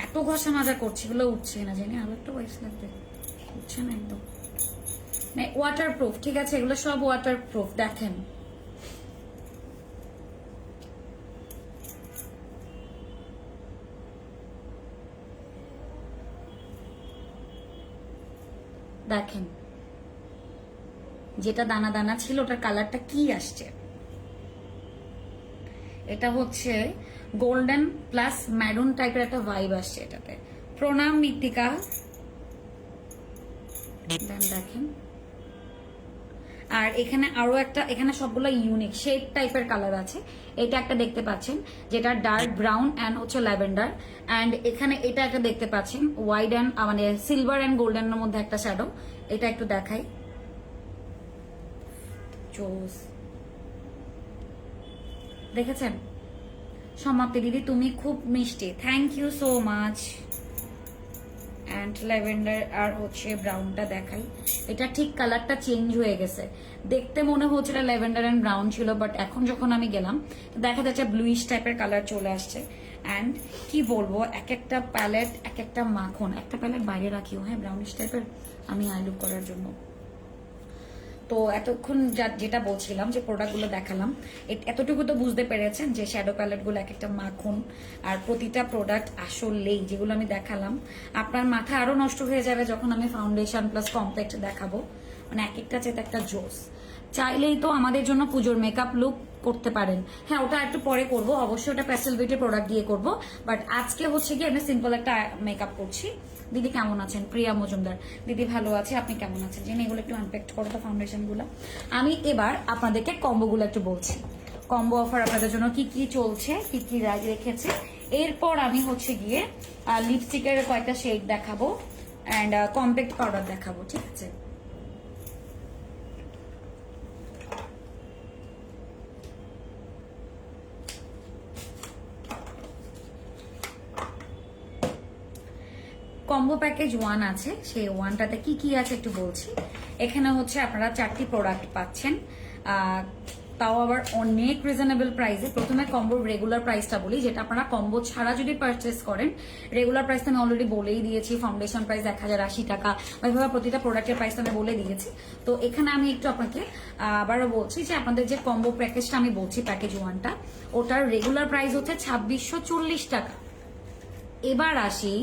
এত ঘষা মাজা করছি এগুলো উঠছে না, জানি আরো একটা ওয়াইস লাগবে, উঠছে না একদম, মানে ওয়াটার প্রুফ, ঠিক আছে, এগুলো সব ওয়াটার প্রুফ। দেখেন দেখেন যেটা দানা দানা ছিল ওটার কালারটা কি আসছে, এটা হচ্ছে গোল্ডেন প্লাস ম্যারুন টাইপের একটা ভাইব আসছে এটাতে। প্রণাম মৃত্তিকা। দেখেন আর এখানে আরো একটা, এখানে সবগুলো ইউনিক শেড টাইপের কালার আছে। এটা একটা দেখতে পাচ্ছেন যেটা ডার্ক ব্রাউন অ্যান্ড হচ্ছে ল্যাভেন্ডার, অ্যান্ড এখানে এটা একটা দেখতে পাচ্ছেন হোয়াইট অ্যান্ড মানে সিলভার অ্যান্ড গোল্ডেনের মধ্যে একটা শ্যাডো। এটা একটু দেখাই, জোস, দেখেছেন? সমাপ্তি দিদি তুমি খুব মিষ্টি, thank you so much. And lavender আর হচ্ছে ব্রাউনটা দেখাই, এটা ঠিক কালারটা চেঞ্জ হয়ে গেছে, দেখতে মনে হচ্ছে এটা ল্যাভেন্ডার অ্যান্ড ব্রাউন ছিল, বাট এখন যখন আমি গেলাম দেখা যাচ্ছে ব্লুইশ টাইপের কালার চলে আসছে। অ্যান্ড কি বলবো, এক একটা প্যালেট এক একটা মাখন, একটা প্যালেট বাইরে রাখিও, হ্যাঁ, ব্রাউনিশ টাইপের আমি আই লুক করার জন্য। তো এতক্ষণ যেটা বলছিলাম যে প্রোডাক্টগুলো দেখালাম, এতটুকু তো বুঝতে পেরেছেন যে শ্যাডো প্যালেটগুলো এক একটা মাখন, আর প্রতিটা প্রোডাক্ট আসলেই যেগুলো আমি দেখালাম আপনার মাথা আরো নষ্ট হয়ে যাবে যখন আমি ফাউন্ডেশন প্লাস কম্প্যাক্ট দেখাবো, মানে এক একটা চেয়ে একটা জোস। চাইলেই তো আমাদের জন্য পুজোর মেকআপ লুক করতে পারেন, হ্যাঁ ওটা একটু পরে করব, অবশ্যই ওটা প্যাস্টেল বিউটি প্রোডাক্ট দিয়ে করব, বাট আজকে হচ্ছে কি আমি সিম্পল একটা মেকআপ করছি। দিদি কেমন আছেন? প্রিয়া মজুমদার, দিদি ভালো আছে, আপনি কেমন আছেন? জেনে এগুলো একটু আনপ্যাক করো তো ফাউন্ডেশন গুলো। আমি এবার আপনাদেরকে কম্বো গুলো একটু বলছি, কম্বো অফার আপনাদের জন্য কি কি চলছে, কি কি রেখেছে। এরপর আমি হচ্ছে গিয়ে লিপস্টিকের কয়েকটা শেড দেখাবো অ্যান্ড কম্প্যাক্ট পাউডার দেখাবো, ঠিক আছে? কম্বো প্যাকেজ 1 আছে, সেই 1টাতে কি কি আছে একটু বলছি। এখানে হচ্ছে আপনারা 4টি প্রোডাক্ট পাচ্ছেন, তাও আবার অনেক রিজনেবল প্রাইসে। প্রথমে কম্বোর রেগুলার প্রাইসটা বলি, যেটা আপনারা কম্বো ছাড়া যদি পারচেস করেন, রেগুলার প্রাইস আমি অলরেডি বলেই দিয়েছি, ফাউন্ডেশন প্রাইস 1080 টাকা, এভাবে প্রতিটা প্রোডাক্টের প্রাইস আমি বলে দিয়েছি। তো এখানে আমি একটু আপনাকে আবারও বলছি যে আপনাদের যে কম্বো প্যাকেজটা আমি বলছি, প্যাকেজ 1টা, ওটার রেগুলার প্রাইস হচ্ছে 2640 টাকা। এবার আসি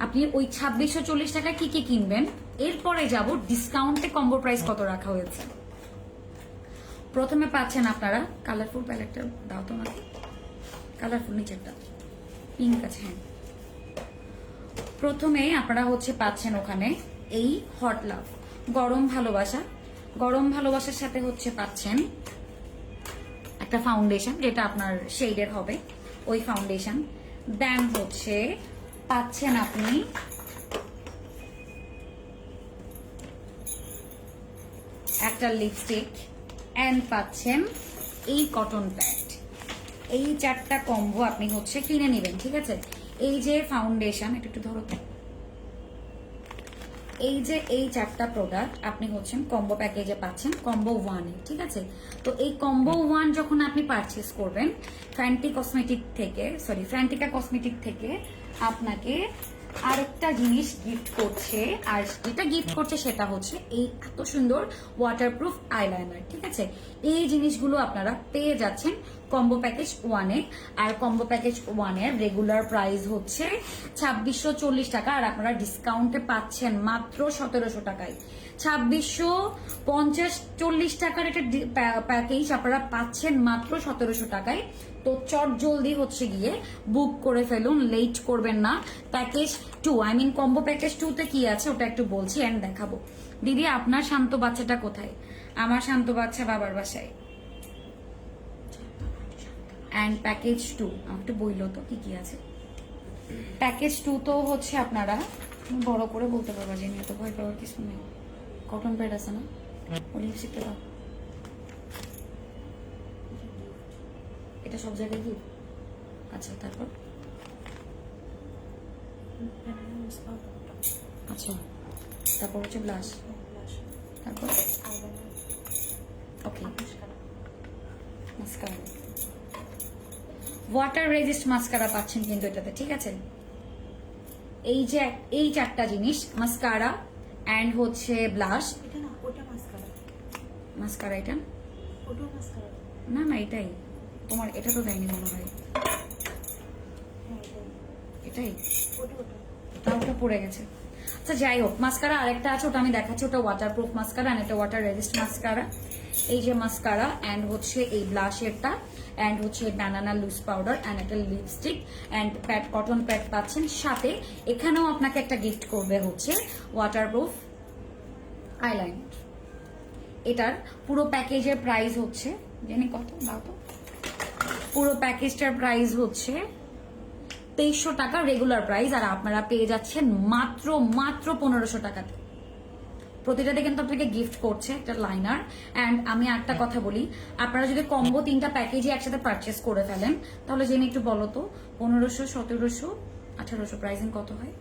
আপনি ওই 2640 টাকা কি কি কিনবেন, এরপরে যাব ডিসকাউন্টে কম্বো প্রাইস কত রাখা হয়েছে। প্রথমে পাচ্ছেন আপনারা কালারফুল প্যালেটটা, দাও তো আমাকে, কালারফুল নিচেরটা পিঙ্ক আছে, হ্যাঁ। প্রথমে আপনারা হচ্ছে পাচ্ছেন ওখানে এই হট লাভ গরম ভালোবাসা, গরম ভালোবাসার সাথে হচ্ছে পাচ্ছেন একটা ফাউন্ডেশন যেটা আপনার শেডের হবে, ওই ফাউন্ডেশন। দেন হচ্ছে পাচ্ছেন আপনি একটা লিপস্টিক এন্ড পাচ্ছেন এই কটন প্যাড। এই 4টা কম্বো আপনি হচ্ছে কিনে নেবেন, ঠিক আছে? এই যে ফাউন্ডেশন, একটু ধরো, এই যে এই 4টা প্রোডাক্ট আপনি হচ্ছেন কম্বো প্যাকেজে পাচ্ছেন কম্বো 1-এ, ঠিক আছে? তো এই কম্বো 1 যখন আপনি পারচেস করবেন ফ্র্যান্টিকা কসমেটিক থেকে আপনাকে আরেকটা জিনিস গিফট করছে, আর যেটা গিফট করছে সেটা হচ্ছে এই এত সুন্দর ওয়াটারপ্রুফ আইলাইনার, ঠিক আছে? এই জিনিসগুলো আপনারা পেয়ে যাচ্ছেন কম্বো প্যাকেজ 1-এ, আর কম্বো প্যাকেজ 1-এর রেগুলার প্রাইস হচ্ছে 2640 টাকা, আর আপনারা ডিসকাউন্টে পাচ্ছেন মাত্র 1700 টাকায়। 2650-40 টাকার একটা প্যাকেজ আপনারা পাচ্ছেন মাত্র 1700 টাকায়। তো চট জলদি হচ্ছে গিয়ে বুক করে ফেলুন, লেট করবেন না। প্যাকেজ 2, কম্বো প্যাকেজ 2-তে কি আছে ওটা একটু বলছি এন্ড দেখাবো। দিদি আপনার শান্ত বাচ্চাটা কোথায়? আমার শান্ত বাচ্চা বাবার বাসায়। অ্যান্ড প্যাকেজ 2 একটু বইলো তো কি কি আছে। প্যাকেজ 2 তো হচ্ছে আপনারা বড় করে বলতে পারবা, যে এত ভয় পাওয়ার কিছু নেই। কটন প্যাড আছে না, ওই লিপস্টিকটা দাও, এটা সব জায়গায় কি? আচ্ছা, তারপর আচ্ছা, তারপর হচ্ছে ব্লাশ, তারপর ওকে মাস্কারা, ওয়াটার রেজিস্ট মাস্কারা পাচ্ছেন কিন্তু এটাতে, ঠিক আছে। এই যে এই চারটা জিনিস, মাস্কারা অ্যান্ড হচ্ছে ব্লাশ, মাস্কারা এটা না না এটাই তোমার, এটা তো দেয়নি মনে হয়, এটাই ওটা পড়ে গেছে। আচ্ছা যাই হোক, মাস্কারা আরেকটা আছে, ওটা আমি দেখাচ্ছি, ওটা ওয়াটারপ্রুফ মাস্কারা অ্যান্ড এটা ওয়াটার রেজিস্ট মাস্কারা। এই যে মাস্কারা অ্যান্ড হচ্ছে এই ব্লাশেরটা অ্যান্ড হচ্ছে ব্যানানা লুজ পাউডার অ্যান্ড একটা lipstick and pad, cotton pad পাচ্ছেন সাথে। এখানেও আপনাকে একটা গিফট করবে হচ্ছে ওয়াটারপ্রুফ আইলাইনার। এটার পুরো প্যাকেজের প্রাইস হচ্ছে, জানি কত দাও তো, পুরো প্যাকেজটার প্রাইস হচ্ছে 2300 টাকা রেগুলার প্রাইস, আর আপনারা পেয়ে যাচ্ছেন মাত্র 1500 টাকাতে। প্রতিটাতে কিন্তু আপনাকে গিফট করছে একটা লাইনার। অ্যান্ড আমি একটা কথা বলি, আপনারা যদি কম্বো 3টা প্যাকেজই একসাথে পারচেস করে ফেলেন, তাহলে জেনে একটু বলো তো 1500, 1700, 1800 প্রাইসিং কত হয়?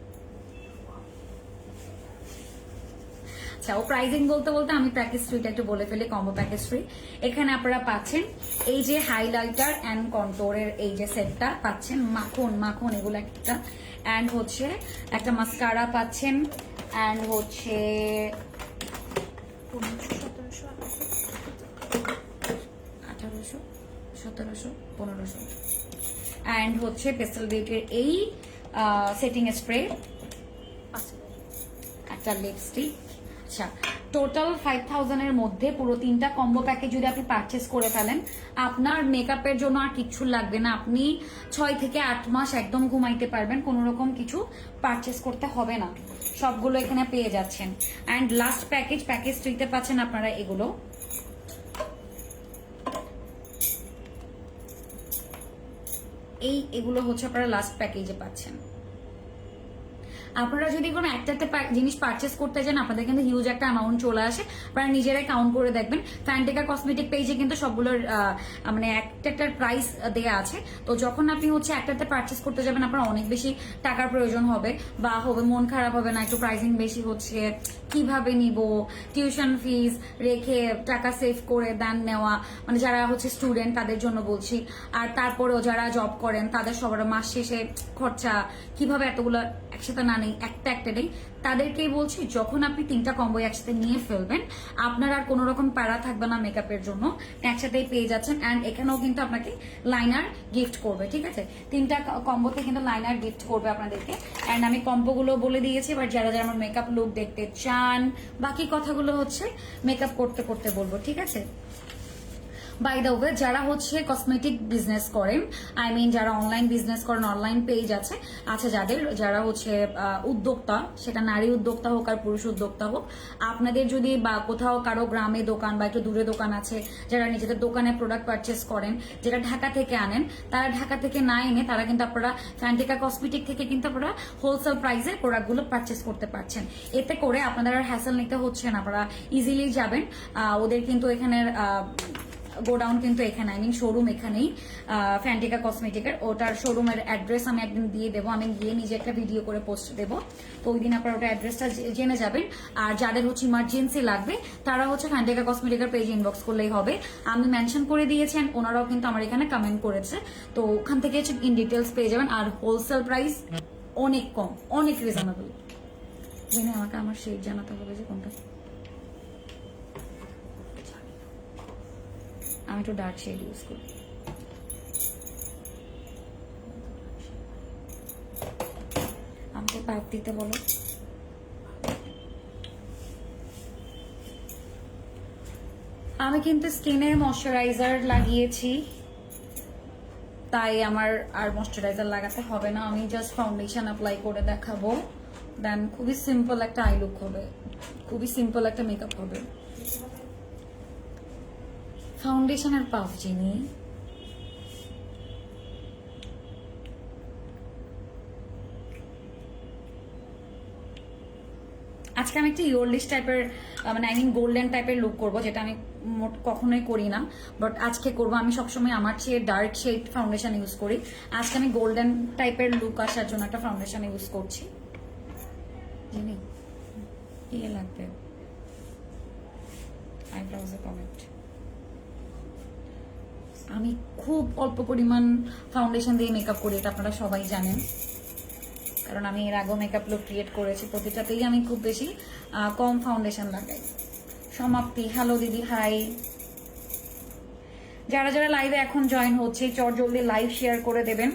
আচ্ছা, ও প্রাইসিং বলতে বলতে আমি প্যাকেজ থ্রিটা একটু বলে ফেলি। কম্বো প্যাকেজ থ্রি, এখানে আপনারা পাচ্ছেন এই যে হাইলাইটার অ্যান্ড কন্ট্রোরের এই যে সেটটা পাচ্ছেন, মাখন এগুলো একটা, অ্যান্ড হচ্ছে একটা মাস্কারা পাচ্ছেন, অ্যান্ড হচ্ছে 1800, 1700, 1500, অ্যান্ড হচ্ছে পেস্টেল বিউটির এই সেটিং স্প্রে, একটা লিপস্টিক। আচ্ছা, টোটাল 5000 এর মধ্যে পুরো 3টা কম্বো প্যাকেজ যদি আপনি পারচেস করে ফেলেন, আপনার মেকআপের জন্য আর কিচ্ছু লাগবে না। আপনি 6 থেকে 8 মাস একদম ঘুমাইতে পারবেন, কোনো রকম কিছু পারচেস করতে হবে না, সবগুলো এখানে পেয়ে যাচ্ছেন। অ্যান্ড লাস্ট প্যাকেজ 3তে পাচ্ছেন আপনারা এগুলো, এগুলো হচ্ছে আপনারা লাস্ট প্যাকেজে পাচ্ছেন। আপনারা যদি কোনো একটা জিনিস পারচেস করতে চান, আপনাদের কিন্তু হিউজ একটা অ্যামাউন্ট চলে আসে, আপনারা নিজেরাই কাউন্ট করে দেখবেন। ফ্যান্টেকা কসমেটিক পেজে কিন্তু সবগুলোর মানে একটা প্রাইস দেয়া আছে। তো যখন আপনি হচ্ছে একটাতে পারচেস করতে যাবেন, আপনার অনেক বেশি টাকার প্রয়োজন হবে, বা হবে মন খারাপ হবে না, একটু প্রাইসিং বেশি হচ্ছে, কিভাবে নিব, টিউশন ফিস রেখে টাকা সেভ করে দেন নেওয়া, মানে যারা হচ্ছে স্টুডেন্ট তাদের জন্য বলছি, আর তারপরেও যারা জব করেন তাদের সবার মাস শেষে খরচা, কিভাবে এতগুলো একসাথে না নেই, একটা নেই, তাদেরকেই বলছি যখন আপনি 3টা কম্বো একসাথে নিয়ে ফেলবেন, আপনার আর কোনো রকম প্যারা থাকবে না মেকআপের জন্য, একসাথেই পেয়ে যাচ্ছেন। অ্যান্ড এখানেও কিন্তু আপনাকে লাইনার গিফট করবে, ঠিক আছে, 3টা কম্বোতে কিন্তু লাইনার গিফট করবে আপনাদেরকে। অ্যান্ড আমি কম্বোগুলো বলে দিয়েছি, এবার যারা যারা আমার মেকআপ লুক দেখতে চান, বাকি কথাগুলো হচ্ছে মেকআপ করতে করতে বলবো, ঠিক আছে। বাই দ্য ওয়ে, যারা হচ্ছে কসমেটিক বিজনেস করেন, আই মিন যারা অনলাইন বিজনেস করেন, অনলাইন পেজ আছে, যারা হচ্ছে উদ্যোক্তা, সেটা নারী উদ্যোক্তা হোক আর পুরুষ উদ্যোক্তা হোক, আপনাদের যদি বা কোথাও কারো গ্রামে দোকান বা একটু দূরে দোকান আছে, যারা নিজেদের দোকানে প্রোডাক্ট পারচেস করেন, যেটা ঢাকা থেকে আনেন, তারা ঢাকা থেকে না এনে তারা কিন্তু আপনারা ফ্যান্টেকা কসমেটিক থেকে কিন্তু আপনারা হোলসেল প্রাইসে প্রোডাক্টগুলো পারচেস করতে পারছেন। এতে করে আপনাদের আর হ্যাসেল নিতে হচ্ছে না, আপনারা ইজিলি যাবেন। ওদের কিন্তু এখানের গোডাউন কিন্তু এখানে, আই মিন শোরুম এখানেই ফ্যান্টেকা কসমেটিকের। ওটার শোরুমের অ্যাড্রেস আমি একদিন দিয়ে দেবো, আমি গিয়ে নিজে একটা ভিডিও করে পোস্ট দেবো, তো ওই দিন আপনারা ওটা অ্যাড্রেসটা জেনে যাবেন। আর যাদের হচ্ছে ইমার্জেন্সি লাগবে তারা হচ্ছে ফ্যান্টেকা কসমেটিকের পেজে ইনবক্স করলেই হবে, আমি মেনশন করে দিয়েছেন, ওনারাও কিন্তু আমার এখানে কমেন্ট করেছে, তো ওখান থেকে ইন ডিটেলস পেয়ে যাবেন। আর হোলসেল প্রাইস অনেক কম, অনেক রিজনেবল। জেনে আমাকে আমার শেড জানাতে হবে যে কোনটা, আমি একটু ডার্ক শেড ইউজ করি। আমাকে পাইপ দিতে বলো। আমি কিন্তু স্কিনে ময়শ্চারাইজার লাগিয়েছি, তাই আমার আর ময়শ্চারাইজার লাগাতে হবে না, আমি জাস্ট ফাউন্ডেশন অ্যাপ্লাই করে দেখাবো, দেন খুবই সিম্পল একটা আই লুক হবে, খুবই সিম্পল একটা মেকআপ হবে। ফাউন্ডেশনের পাফ চিনি, আজকে আমি একটা ইয়োরলিশ টাইপের মানে আই মিন গোল্ডেন টাইপের লুক করবো, যেটা আমি কখনোই করি না, বাট আজকে করবো। আমি সবসময় আমার চেয়ে ডার্ক শেড ফাউন্ডেশন ইউজ করি, আজকে আমি গোল্ডেন টাইপের লুক আসার জন্য একটা ফাউন্ডেশন ইউজ করছি। জানি ইয়ে লাগবে আইব্রাউজে কমেন্ট। আমি খুব অল্প পরিমাণ ফাউন্ডেশন দিয়ে মেকআপ করি, এটা আপনারা সবাই জানেন, কারণ আমি এর আগেও মেকআপ লুক ক্রিয়েট করেছি, প্রতিটাতেই আমি খুব বেশি কম ফাউন্ডেশন লাগাই। সমাপ্তি, হ্যালো দিদি, হাই। যারা যারা লাইভে এখন জয়েন হচ্ছে চট জলদি লাইভ শেয়ার করে দেবেন।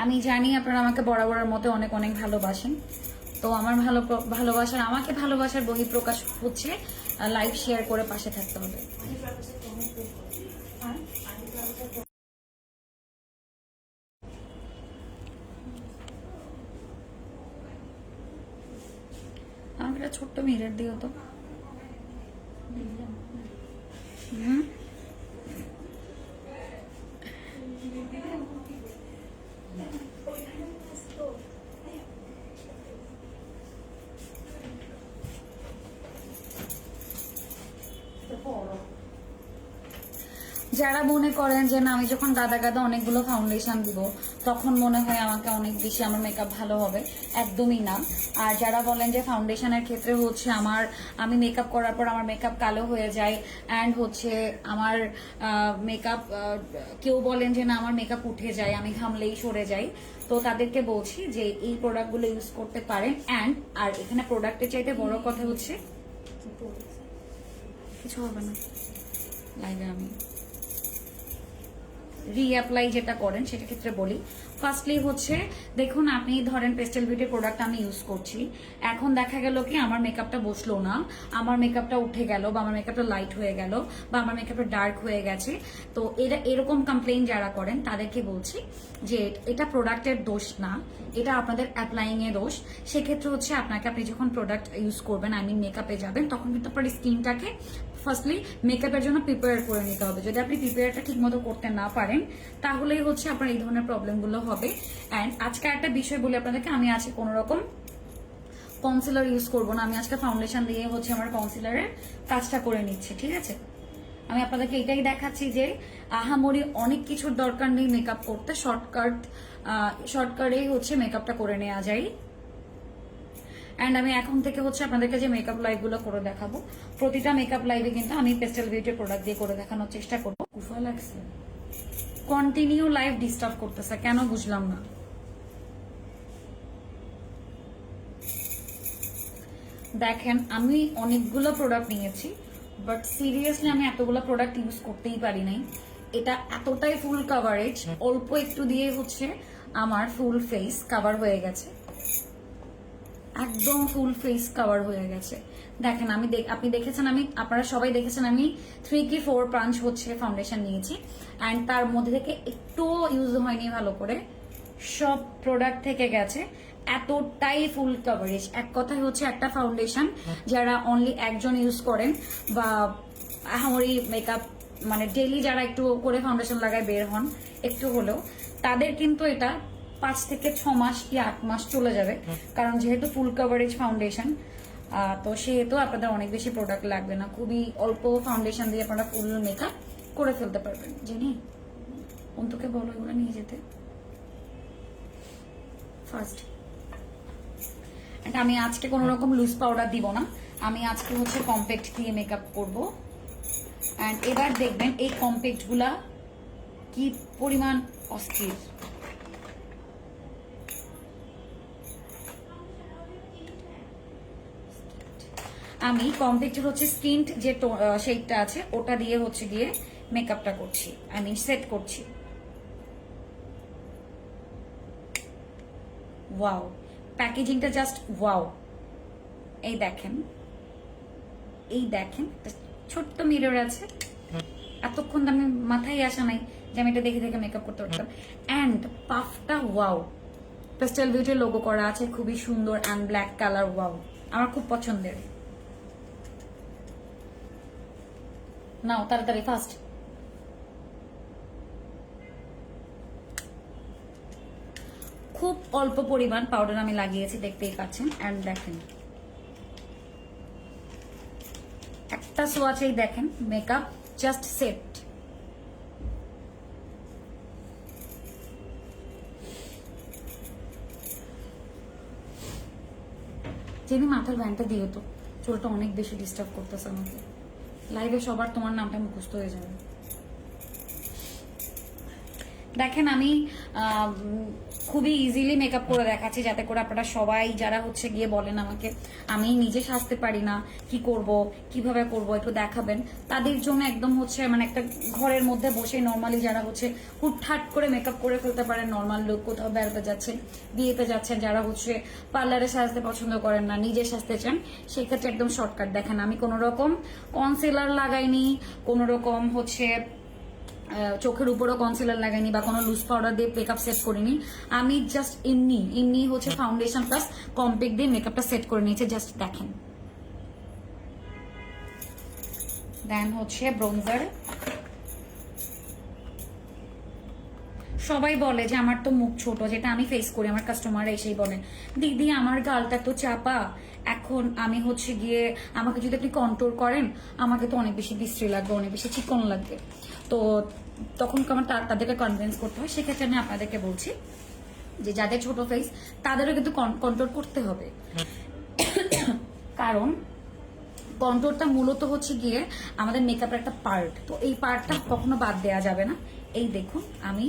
আমি জানি আপনারা আমাকে বরাবরের মতো অনেক অনেক ভালোবাসেন, তো আমার ভালোবাসার আমাকে ভালোবাসার বহিঃপ্রকাশ হচ্ছে লাইভ শেয়ার করে পাশে থাকতে হবে। আমাকে একটা ছোট্ট মিরর দিও তো। যারা মনে করেন যে না আমি যখন গাদা গাদা অনেকগুলো ফাউন্ডেশন দিব তখন মনে হয় আমাকে অনেক বেশি আমার মেকআপ ভালো হবে, একদমই না। আর যারা বলেন যে ফাউন্ডেশনের ক্ষেত্রে হচ্ছে আমি মেকআপ করার পর আমার মেকআপ কালো হয়ে যায় অ্যান্ড হচ্ছে আমার মেকআপ কেউ বলেন যে না আমার মেকআপ উঠে যায়, আমি ঘামলেই সরে যাই, তো তাদেরকে বলছি যে এই প্রোডাক্টগুলো ইউজ করতে পারেন। অ্যান্ড আর এখানে প্রোডাক্টের চাইতে বড় কথা হচ্ছে কিছু হবে না, লাইভে আমি রিঅ্যাপ্লাই যেটা করেন সেটা ক্ষেত্রে বলি। ফার্স্টলি হচ্ছে দেখুন, আপনি ধরেন পেস্টেল বিউটি প্রোডাক্ট আমি ইউজ করছি, এখন দেখা গেল কি আমার মেকআপটা বসলো না, আমার মেকআপটা উঠে গেল, বা আমার মেকআপটা লাইট হয়ে গেল, বা আমার মেকআপটা ডার্ক হয়ে গেছে, তো এরকম কমপ্লেইন যারা করেন তাদেরকে বলছি যে এটা প্রোডাক্টের দোষ না, এটা আপনাদের অ্যাপ্লাইং এর দোষ। সেক্ষেত্রে হচ্ছে আপনি যখন প্রোডাক্ট ইউজ করবেন আই মিন মেকআপে যাবেন, তখন কিন্তু আপনার স্কিনটাকে ফার্স্টলি মেকআপের জন্য প্রিপেয়ার করে নিতে হবে। যদি আপনি প্রিপেয়ারটা ঠিক মতো করতে না পারেন তাহলেই হচ্ছে আপনার এই ধরনের প্রবলেমগুলো হবে। অ্যান্ড আজকে একটা বিষয় বলি আপনাদেরকে, আমি আজকে কোনো রকম কনসিলার ইউজ করবো না, আমি আজকে ফাউন্ডেশন দিয়ে হচ্ছে আমার কনসিলারের কাজটা করে নিচ্ছি, ঠিক আছে? আমি আপনাদেরকে এটাই দেখাচ্ছি যে আহামরি অনেক কিছুর দরকার নেই মেকআপ করতে, শর্টকাটেই হচ্ছে মেকআপটা করে নেওয়া যায়। অ্যান্ড আমি এখন থেকে হচ্ছে আপনাদেরকে যে মেকআপ লাইভ গুলো করে দেখাবো, প্রতিটা মেকআপ লাইভে কিন্তু আমি পেস্টেল বিউটি প্রোডাক্ট দিয়ে করে দেখানোর চেষ্টা করবো। কুফা লাগছে, কন্টিনিউ লাইভ ডিস্টার্ব করতেছে কেন বুঝলাম না। দেখেন আমি অনেকগুলো প্রোডাক্ট নিয়েছি, বাট সিরিয়াসলি আমি এতগুলো প্রোডাক্ট ইউজ করতেই পারি নাই। এটা এতটাই ফুল কাভারেজ, অল্প একটু দিয়ে হচ্ছে আমার ফুল ফেস কাভার হয়ে গেছে, একদম ফুল ফেস কাভার হয়ে গেছে। দেখেন আপনি দেখেছেন, আপনারা সবাই দেখেছেন আমি 3 কি 4 পাঞ্চ হচ্ছে ফাউন্ডেশন নিয়েছি, অ্যান্ড তার মধ্যে থেকে একটু ইউজ হয়নি ভালো করে, সব প্রোডাক্ট থেকে গেছে, এতটাই ফুল কভারেজ। এক কথায় হচ্ছে একটা ফাউন্ডেশন যারা অনলি একজন ইউজ করেন বা আমারই মেকআপ মানে ডেইলি যারা একটু করে ফাউন্ডেশন লাগায় বের হন একটু হলেও, তাদের কিন্তু এটা 5 থেকে 6 মাস কি 8 মাস চলে যাবে, কারণ যেহেতু ফুল কভারেজ ফাউন্ডেশন, তো সেহেতু আপনাদের অনেক বেশি প্রোডাক্ট লাগবে না, খুবই অল্প ফাউন্ডেশন দিয়ে আপনারা ফুল মেকআপ করে ফেলতে পারবেন। জেনি অন্তকে বলো এগুলো নিয়ে যেতে ফার্স্ট। আমি আজকে কোনো রকম লুজ পাউডার দিব না, আমি আজকে হচ্ছে কম্প্যাক্ট দিয়ে মেকআপ করব। অ্যান্ড এবার দেখবেন এই কম্প্যাক্ট গুলা কি পরিমাণ অস্থির। আমি কম্প্যাক্টের হচ্ছে স্কিন যে শেডটা আছে ওটা দিয়ে হচ্ছে গিয়ে মেকআপটা করছি, আই মিন সেট করছি। ওয়াও, প্যাকেজিংটা জাস্ট ওয়াও। এই দেখেন ছোট্ট মিরর আছে, এতক্ষণ আমি মাথায় আসা নাই যে আমি এটা দেখে দেখে মেকআপ করতে পারতাম। অ্যান্ড পাফটা ওয়াও, পেস্টেল বিউটির লোগো করা আছে, খুবই সুন্দর অ্যান্ড ব্ল্যাক কালার, ওয়াও আমার খুব পছন্দের। নাও তাড়াতাড়ি ফাস্ট। খুব অল্প পরিমাণ পাউডার আমি লাগিয়েছি, দেখতেই পাচ্ছেন। অ্যান্ড দেখেন একটা সোয়াচেই দেখেন মেকআপ জাস্ট সেট। যিনি মাথার ব্যান্ডটা দিয়ে তো চুলটা অনেক বেশি ডিস্টার্ব করতেছে আমাকে। লাইভে সবার তোমার নামটা মুখস্থ হয়ে যাবে। দেখেন আমি খুবই ইজিলি মেকআপ করে দেখাচ্ছি, যাতে করে আপনারা সবাই যারা হচ্ছে গিয়ে বলেন আমাকে আমি নিজে সাজতে পারি না, কি করব, কিভাবে করব, একটু দেখাবেন, তাদের জন্য একদম হচ্ছে মানে একটা ঘরের মধ্যে বসে নর্মালি যারা হচ্ছে হুটহাট করে মেকআপ করে ফেলতে পারেন, নর্মাল লোক কোথাও বেড়াতে যাচ্ছেন, বিয়েতে যাচ্ছেন, যারা হচ্ছে পার্লারে সাজতে পছন্দ করেন না, নিজে সাজতে চান, সেক্ষেত্রে একদম শর্টকাট। দেখেন আমি কোনো রকম কনসিলার লাগাইনি, কোনো রকম হচ্ছে চোখের উপরও কনসিলার লাগাইনি বা কোনো লুজ পাউডার দিয়ে মেকআপ সেট করিনি। আমি জাস্ট এমনি হচ্ছে ফাউন্ডেশন প্লাস কম্প্যাক্ট দিয়ে মেকআপটা সেট করে নিয়েছি। জাস্ট দেখেন। দেন হচ্ছে ব্রোঞ্জার। সবাই বলে যে আমার তো মুখ ছোট, যেটা আমি ফেস করি, আমার কাস্টমার এসেই বলেন দিদি আমার গালটা তো চাপা, এখন আমি হচ্ছে গিয়ে আমাকে যদি আপনি কন্ট্রোল করেন আমাকে তো অনেক বেশি বিশ্রী লাগবে, অনেক বেশি চিকন লাগবে। তো তখন আমার তাদেরকে কনভিন্স করতে হয়। সেক্ষেত্রে আমি আপনাদেরকে বলছি যে যাদের ছোট ফেস তাদেরও কিন্তু কন্ট্রোল করতে হবে, কারণ কন্ট্রোলটা মূলত হচ্ছে গিয়ে আমাদের মেকআপের একটা পার্ট। তো এই পার্টটা কখনো বাদ দেওয়া যাবে না। এই দেখুন আমি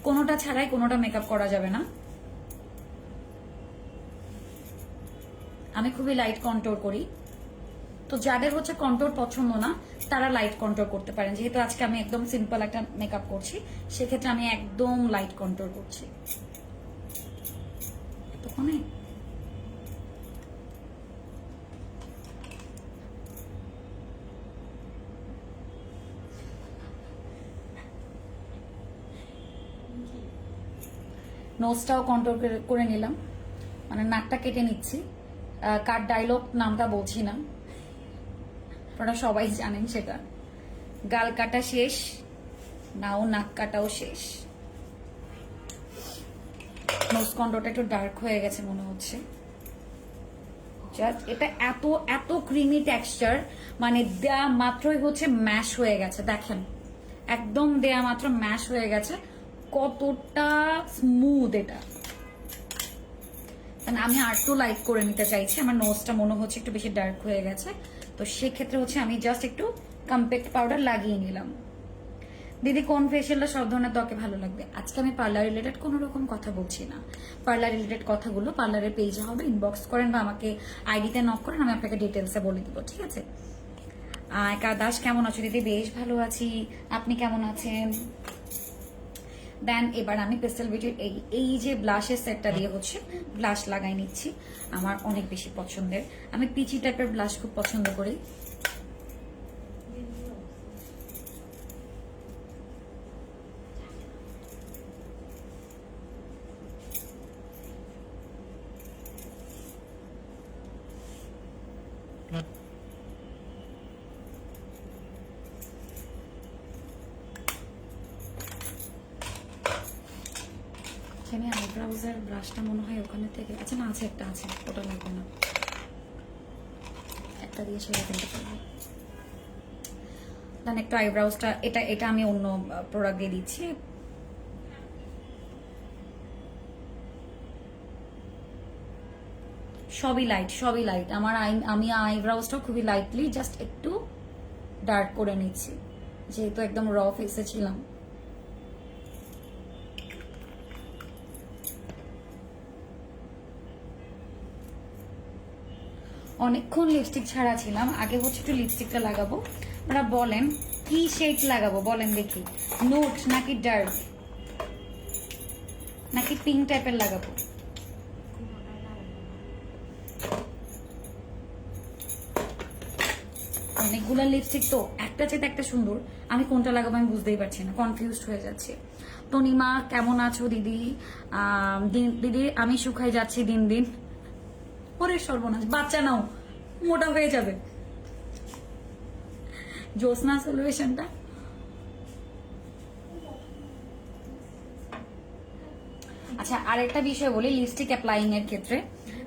কোনোটা ছাড়াই কোনোটা মেকআপ করা যাবে না। আমি খুবই লাইট কন্ট্রোল করি। তো যাদের হচ্ছে কন্ট্রোল পছন্দ না তারা লাইট কন্ট্রোল করতে পারেন। যেহেতু আজকে আমি একদম সিম্পল একটা মেকআপ করছি, সেক্ষেত্রে আমি একদম লাইট কন্ট্রোল করছি। এতক্ষণে নোজটাও কন্ট্রোল করে নিলাম, মানে নাকটা কেটে নিচ্ছি। কার ডায়লগ নামটা বলছি না, আপনারা সবাই জানেন সেটা। গাল কাটা শেষ, নাও নাক কাটাও শেষ। নোজ কন্ট্রোলটা একটু ডার্ক হয়ে গেছে মনে হচ্ছে। এটা এত এত ক্রিমি টেক্সচার, মানে দেয়া মাত্রই হচ্ছে ম্যাশ হয়ে গেছে। দেখেন একদম দেয়া মাত্র ম্যাশ হয়ে গেছে, কতটা স্মুথ এটা। আমি আর একটু লাইট করে নিতে চাইছি, আমার নোজটা মনে হচ্ছে একটু বেশি ডার্ক হয়ে গেছে। তো সেক্ষেত্রে হচ্ছে আমি জাস্ট একটু কম্প্যাক্ট পাউডার লাগিয়ে নিলাম। দিদি কোন ফেশিয়ালটা সব ধরনের ত্বকে ভালো লাগবে? আজকে আমি পার্লার রিলেটেড কোনো রকম কথা বলছি না। পার্লার রিলেটেড কথাগুলো পার্লারের পেজে হবে, ইনবক্স করেন বা আমাকে আইডিতে নক করেন, আমি আপনাকে ডিটেলসে বলে দিব, ঠিক আছে? একা দাস কেমন আছো দিদি? বেশ ভালো আছি, আপনি কেমন আছেন? দেন এবার আমি পেস্টেল বিউটির এই যে ব্লাশের সেটটা দিয়ে হচ্ছে ব্লাশ লাগাই নিচ্ছি। আমার অনেক বেশি পছন্দের, আমি পিচি টাইপের ব্লাশ খুব পছন্দ করি। এখানে আইব্রাউজের ব্রাশটা মনে হয় ওখানে থেকে, আচ্ছা না আছে, একটা আছে, ওটা লাগবে না, একটা দিয়ে সেরে ফেলতে পারবো। দেন একটু আইব্রাউজটা এটা আমি অন্য প্রোডাক্ট দিয়ে দিচ্ছি। সবই লাইট আমি আইব্রাউজটাও খুবই লাইটলি জাস্ট একটু ডার্ক করে নিচ্ছি, যেহেতু একদম র ফেসে ছিলাম। অনেকক্ষণ লিপস্টিক ছাড়া ছিলাম, আগে হচ্ছে একটু লিপস্টিকটা লাগাবো। আপনারা বলেন কি শেড লাগাবো, বলেন দেখি, নোট নাকি ডার্ক নাকি পিঙ্ক টাইপের লাগাবো? অনেকগুলো লিপস্টিক তো, একটা চেয়ে একটা সুন্দর, আমি কোনটা লাগাবো আমি বুঝতেই পারছি না, কনফিউজড হয়ে যাচ্ছে। তনিমা কেমন আছো দিদি? দিদি আমি শুকাই যাচ্ছি দিন দিন। ওরে সর্বনাশ, বাচ্চা নাও, মোটা হয়ে যাবে। জোসনা সলিউশনটা আচ্ছা, আরেকটা বিষয় বলি লিপস্টিক অ্যাপ্লাইং এর ক্ষেত্রে,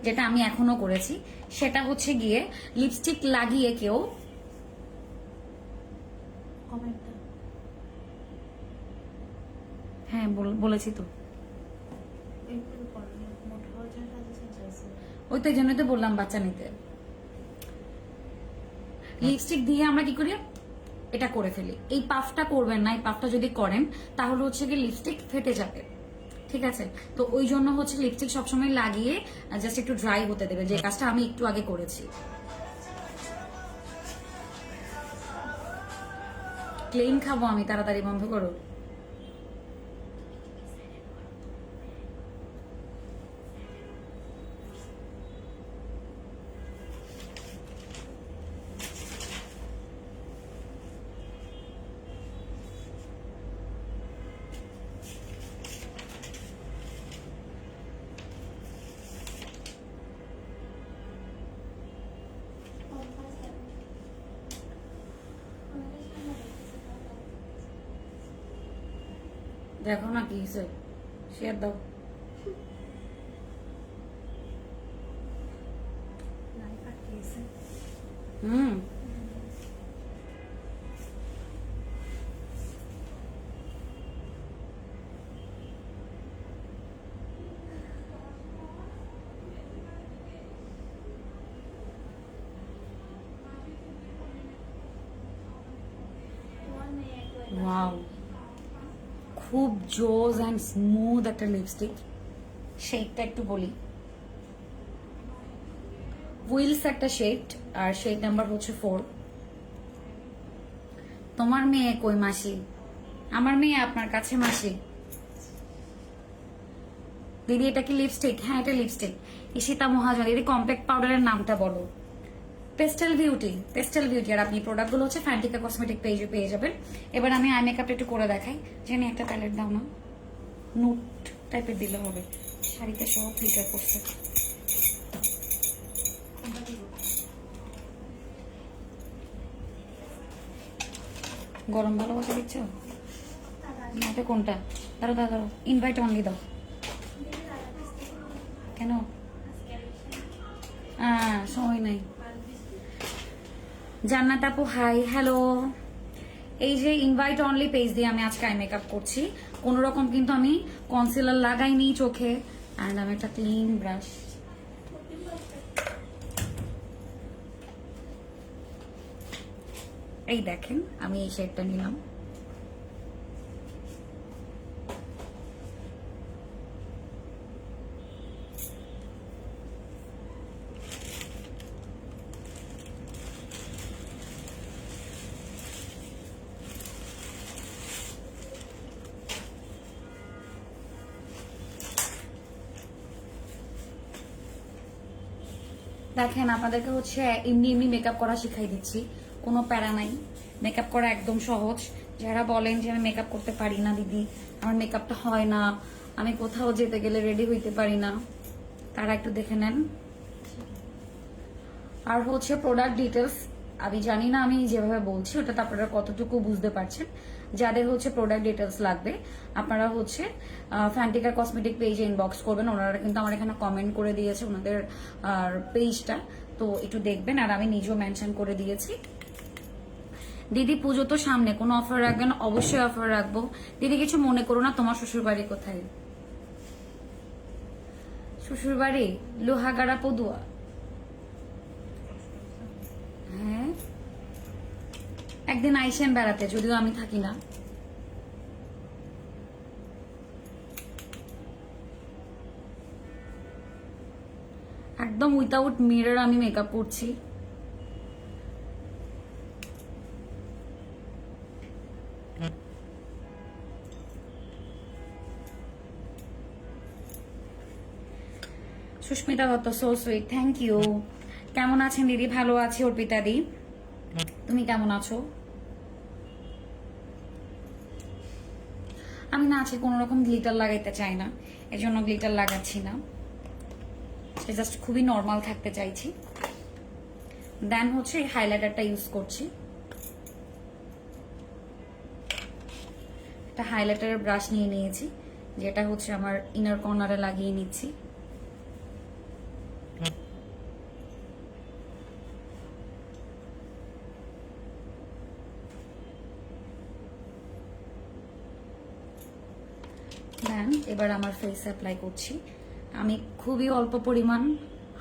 যেটা আমি এখনো করেছি, সেটা হচ্ছে গিয়ে লিপস্টিক লাগিয়ে কেউ হ্যাঁ বলেছি তো, ওই তো এই জন্যই তো বললাম বাচ্চা নিতে। লিপস্টিক দিয়ে আমরা কি করি, এটা করে ফেলি। এই পাফটা করবেন না, এই পাফটা যদি করেন তাহলে হচ্ছে কি লিপস্টিক ফেটে যাবে, ঠিক আছে? তো ওই জন্য হচ্ছে লিপস্টিক সবসময় লাগিয়ে জাস্ট একটু ড্রাই হতে দেবে, যে কাজটা আমি একটু আগে করেছি। ক্লেম খাবো আমি, তাড়াতাড়ি বন্ধ করো। দেখো না কি হয়েছে, শেয়ার দাও। হুম, ওয়াও, খুব জোস অ্যান্ড স্মুথ একটা লিপস্টিক। শেডটা একটু বলি, উইলস একটা শেড, আর শেড নাম্বার হচ্ছে 4। তোমার মেয়ে কই মাসি? আমার মেয়ে আপনার কাছে মাসি। দিদি এটা কি লিপস্টিক? হ্যাঁ এটা লিপস্টিক। ঈশিতা মহাজন, দিদি কম্প্যাক্ট পাউডারের নামটা বলো। Pastel beauty, pastel beauty. আর আপনি প্রোডাক্টগুলো হচ্ছে ফ্যান্টিকা কসমেটিক পেজে পেয়ে যাবেন। এবার আমি আই মেকআপটা একটু করে দেখাই। জেনে একটা প্যালেট দাও না, নুট টাইপের দিলে হবে, শাড়িতে সব ফ্লিকার করছে। গরম ভালোবাসা দিচ্ছ না? এটা কোনটা? দাঁড়ো দাঁড়ো দাঁড়ো, ইনভাইট অনলি দাও। কেন? সময় নাই। জান্নাত আপু হাই, হ্যালো। এই যে ইনভাইট অনলি পেজ দিয়ে আমি আজকে আই মেকআপ করছি। কোনো রকম কিন্তু আমি কনসিলার লাগাইনি চোখে। অ্যান্ড আমি একটা ক্লিন ব্রাশ, এই দেখেন আমি এই শেডটা নিলাম। দেখেন আপনাদেরকে হচ্ছে এমনি এমনি মেকআপ করা শিখাই দিচ্ছি, কোনো প্যারা নাই। মেকআপ করা একদম সহজ। যারা বলেন যে আমি মেকআপ করতে পারি না দিদি, আমার মেকআপটা হয় না, আমি কোথাও যেতে গেলে রেডি হইতে পারি না, তারা একটু দেখে নেন। আর হচ্ছে প্রোডাক্ট ডিটেলস, আমি জানি না আমি যেভাবে বলছি ওটাতে আপনারা কতটুকু বুঝতে পারছেন। যাদের হচ্ছে প্রোডাক্ট ডিটেলস লাগবে আপনারা হচ্ছে ফ্যান্টিকা কসমেটিক পেজে ইনবক্স করবেন। ওনারা কিন্তু আমার এখানে কমেন্ট করে দিয়েছে ওনাদের পেজটা, তো একটু দেখবেন। আর আমি নিজেও মেনশন করে দিয়েছি। দিদি পুজো তো সামনে, কোনো অফার রাখবেন? অবশ্যই অফার রাখবো দিদি, কিছু মনে করো না। তোমার শ্বশুর বাড়ি কোথায়? শ্বশুর বাড়ি লোহাগাড়া পদুয়া। হ্যাঁ একদিন আইসেন বেড়াতে, যদিও আমি থাকি না। একদম উইথাউট মিরর আমি মেকআপ করছি। Sushmita Dutta, so sweet, thank you. কেমন আছেন দিদি? ভালো আছি অর্পিতা দি, তুমি কেমন আছো? আমি না আজকে কোনো রকম গ্লিটার লাগাইতে চাই না, এজন্য গ্লিটার লাগাচ্ছি না, জাস্ট খুবই নর্মাল থাকতে চাইছি। দেন হচ্ছে হাইলাইটারটা ইউজ করছি। একটা হাইলাইটারের ব্রাশ নিয়ে নিয়েছি, যেটা হচ্ছে আমার ইনার কর্নারে লাগিয়ে নিচ্ছি। দেন এবার আমার ফেসে অ্যাপ্লাই করছি। আমি খুবই অল্প পরিমাণ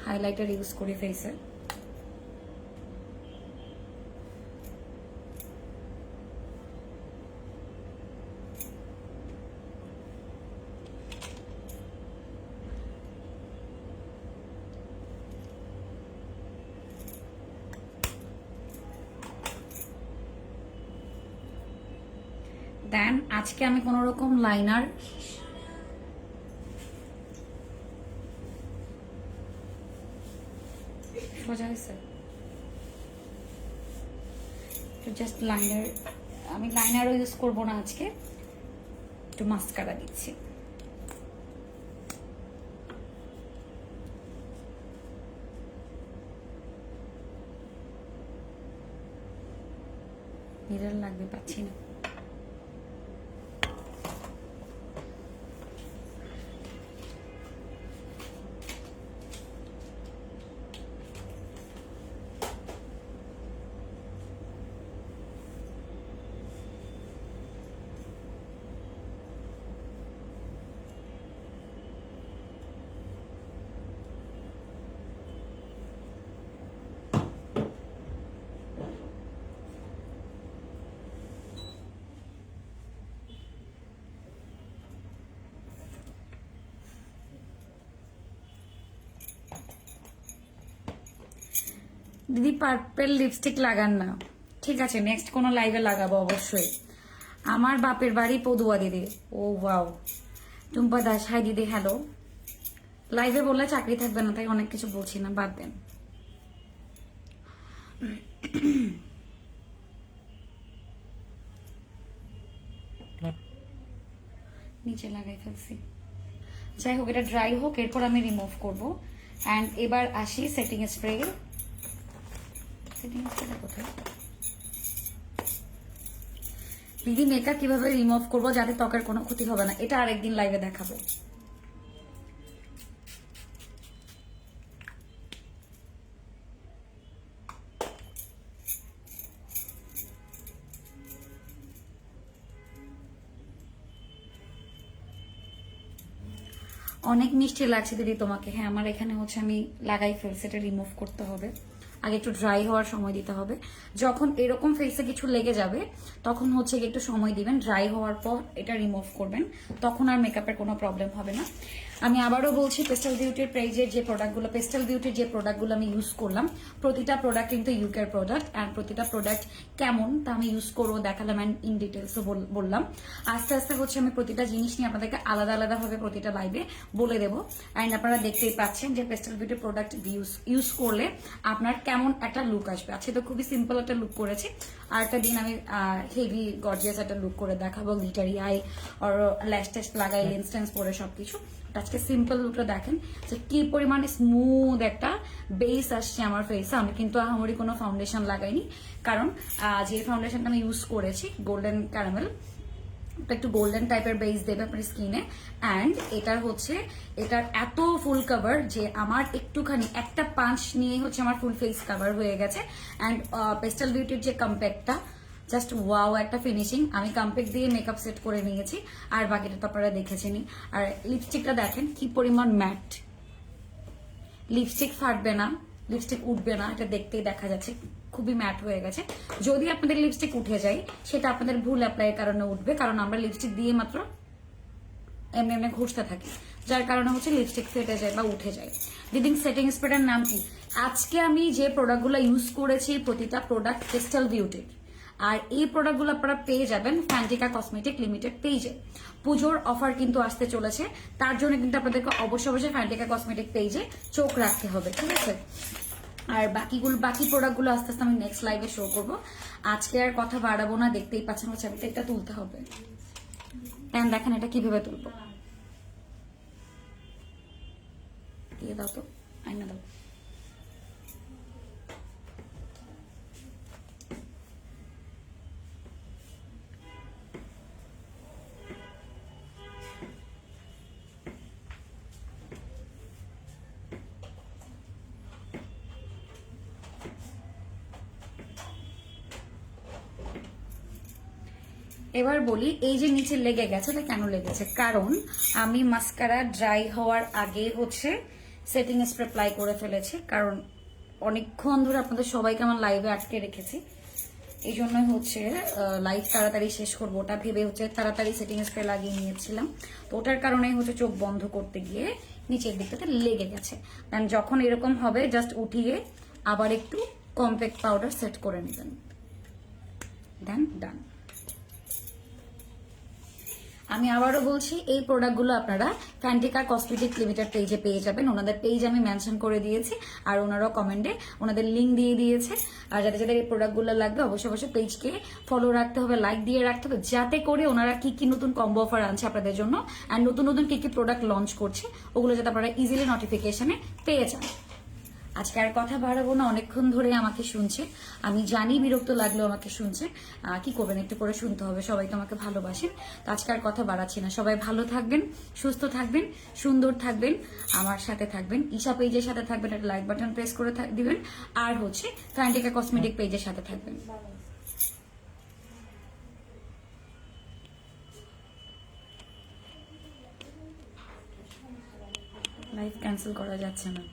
হাইলাইটার ইউজ করি ফেসে। দেন আজকে আমি কোনো রকম লাইনার সোজা হয়েছে, জাস্ট লাইনার, আমি লাইনারও ইউজ করবো না আজকে, একটু মাস্কারা দিচ্ছি। মিরর লাগবে, পাচ্ছি না। দিদি পার্পেল লিপস্টিক লাগান না, ঠিক আছে নেক্সট কোনো লাইভে লাগাবো অবশ্যই। আমার বাপের বাড়ি পদুয়া দিদি। ও ওয়াও, টুম্পা দাস, হাই দিদি, হ্যালো। লাইভে বললে চাকরি থাকবে না, তাই অনেক কিছু বলছি না, বাদ দেন। নিচে লাগাই ফেলছি, যাই হোক এটা ড্রাই হোক, এরপর আমি রিমুভ করবো। অ্যান্ড এবার আসি সেটিং স্প্রে। সেটিং স্প্রেটা কোথায় দিদি? মেকআপ কিভাবে রিমুভ করবো যাতে ত্বকের কোনো ক্ষতি হবে না, এটা আরেকদিন লাইভে দেখাবো। অনেক মিষ্টি লাগছে দিদি তোমাকে। হ্যাঁ আমার এখানে হচ্ছে আমি লাগাই ফেলছি, এটা রিমুভ করতে হবে, আগে একটু ড্রাই হওয়ার সময় দিতে হবে। যখন এরকম ফেসে কিছু লেগে যাবে তখন হচ্ছে একটু সময় দিবেন, ড্রাই হওয়ার পর এটা রিমুভ করবেন, তখন আর মেকআপের কোনো প্রবলেম হবে না। আমি আবারও বলছি, পেস্টাল বিউটির পেজের যে প্রোডাক্টগুলো, পেস্টাল বিউটির যে প্রোডাক্টগুলো আমি ইউজ করলাম, প্রতিটা প্রোডাক্ট কিন্তু ইউকের প্রোডাক্ট, অ্যান্ড প্রতিটা প্রোডাক্ট কেমন তা আমি ইউজ করবো দেখালাম, অ্যান্ড ইন ডিটেলসও বললাম। আস্তে আস্তে হচ্ছে আমি প্রতিটা জিনিস নিয়ে আপনাদেরকে আলাদা আলাদা ভাবে প্রতিটা লাইভে বলে দেবো। অ্যান্ড আপনারা দেখতেই পাচ্ছেন যে পেস্টাল বিউটির প্রোডাক্ট ইউজ করলে আপনার কেমন একটা লুক আসবে। আজকে তো খুবই সিম্পল একটা লুক করেছি, আর একটা দিন আমি হেভি গর্জিয়াস একটা লুক করে দেখাবো, গ্লিটারি আই আর ল্যাশ ট্যাশ লাগাই, লেন্স টেন্স পরে সবকিছু। আজকে সিম্পল লুকটা দেখেন যে কি পরিমাণে স্মুথ একটা বেস আসছে আমার ফেসে। আমি কিন্তু আহামরি কোনো ফাউন্ডেশন লাগাইনি, কারণ যে ফাউন্ডেশনটা আমি ইউজ করেছি গোল্ডেন ক্যারামেল, একটু গোল্ডেন টাইপের বেস দেবে আপনার স্কিনে। অ্যান্ড এটার এত ফুল কভার যে আমার একটুখানি একটা পাঁচ নিয়ে হচ্ছে আমার ফুল ফেস কভার হয়ে গেছে। অ্যান্ড পেস্টাল বিউটির যে কম্প্যাক্টটা, জাস্ট ওয়াও একটা ফিনিশিং। আমি কম্প্যাক্ট দিয়ে মেকআপ সেট করে নিয়েছি, আর বাকিটা তো আপনারা দেখেছেনই। আর লিপস্টিকটা দেখেন কি পরিমাণ ম্যাট, লিপস্টিক ফাটবে না, লিপস্টিক উঠবে না, এটা দেখতেই দেখা যাচ্ছে খুবই ম্যাট হয়ে গেছে। যদি আপনাদের লিপস্টিক উঠে যায় সেটা আপনাদের ভুল অ্যাপ্লাইয়ের কারণে উঠবে, কারণ আমরা লিপস্টিক দিয়ে মাত্র এমনি এমনি ঘষতে থাকি, যার কারণে হচ্ছে লিপস্টিক ফেটে যায় বা উঠে যায়। দিদি সেটিং স্প্রেটার নাম কি? আজকে আমি যে প্রোডাক্টগুলো ইউজ করেছি প্রতিটা প্রোডাক্ট পেস্টাল বিউটির, আর এই প্রোডাক্টগুলো আপনারা পেয়ে যাবেন ফ্যান্টিকা কসমেটিক লিমিটেড পেজে। পুজোর অফার কিন্তু আসতে চলেছে, তার জন্য কিন্তু আপনাদেরকে অবশ্যই ফ্যান্টিকা কসমেটিক পেজে চোখ রাখতে হবে, ঠিক আছে? আর বাকি প্রোডাক্টগুলো আস্তে আস্তে আমি নেক্সট লাইভে শো করবো। আজকে আর কথা বাড়াবো না, দেখতেই পাচ্ছেন হচ্ছে এটা তুলতে হবে। দেখেন এটা কিভাবে তুলবো, দিয়ে দাও তো, আইনা দাও। এবার বলি, এই যে নিচে লেগে গেছে, এটা কেন লেগেছে? কারণ আমি মাস্কারা ড্রাই হওয়ার আগে হচ্ছে সেটিং স্প্রে অ্যাপ্লাই করে ফেলেছি, কারণ অনেকক্ষণ ধরে আপনাদের সবাইকে আমার লাইভে আটকে রেখেছি। এই জন্যই হচ্ছে লাইভ তাড়াতাড়ি শেষ করবো ওটা ভেবে হচ্ছে তাড়াতাড়ি সেটিং স্প্রে লাগিয়ে নিয়েছিলাম। তো ওটার কারণেই হচ্ছে চোখ বন্ধ করতে গিয়ে নিচের দিকটাতে লেগে গেছে। দেন যখন এরকম হবে জাস্ট উঠিয়ে আবার একটু কম্প্যাক্ট পাউডার সেট করে নেবেন। দেন ডান। আমি আবারও বলছি, এই প্রোডাক্টগুলো আপনারা ফ্যান্টিকা কসমেটিক লিমিটেড পেজে পেয়ে যাবেন। ওনাদের পেজ আমি মেনশন করে দিয়েছি, আর ওনারাও কমেন্টে ওনাদের লিঙ্ক দিয়ে দিয়েছে। আর যাদের যাদের এই প্রোডাক্টগুলো লাগবে অবশ্যই অবশ্যই পেজকে ফলো রাখতে হবে, লাইক দিয়ে রাখতে হবে, যাতে করে ওনারা কি কি নতুন কম্বো অফার আনছে আপনাদের জন্য আর নতুন নতুন কি কি প্রোডাক্ট লঞ্চ করছে ওগুলো যাতে আপনারা ইজিলি নোটিফিকেশনে পেয়ে যান। আজকে আর কথা বাড়াবো না, অনেকক্ষণ ধরে আমাকে শুনছে, আমি জানি বিরক্ত লাগলেও আমাকে শুনছে। কি করবেন, একটু করে শুনতে হবে, সবাই তো আমাকে ভালোবাসেন। তো আজকে আর কথা বাড়াচ্ছি না, সবাই ভালো থাকবেন, সুস্থ থাকবেন, সুন্দর থাকবেন, আমার সাথে থাকবেন, ঈশা পেজের সাথে থাকবেন, একটা লাইক বাটন প্রেস করে দিবেন, আর হচ্ছে ফ্যান্টিকা কসমেটিক পেজের সাথে থাকবেন। লাইভ ক্যান্সেল করা যাচ্ছে না।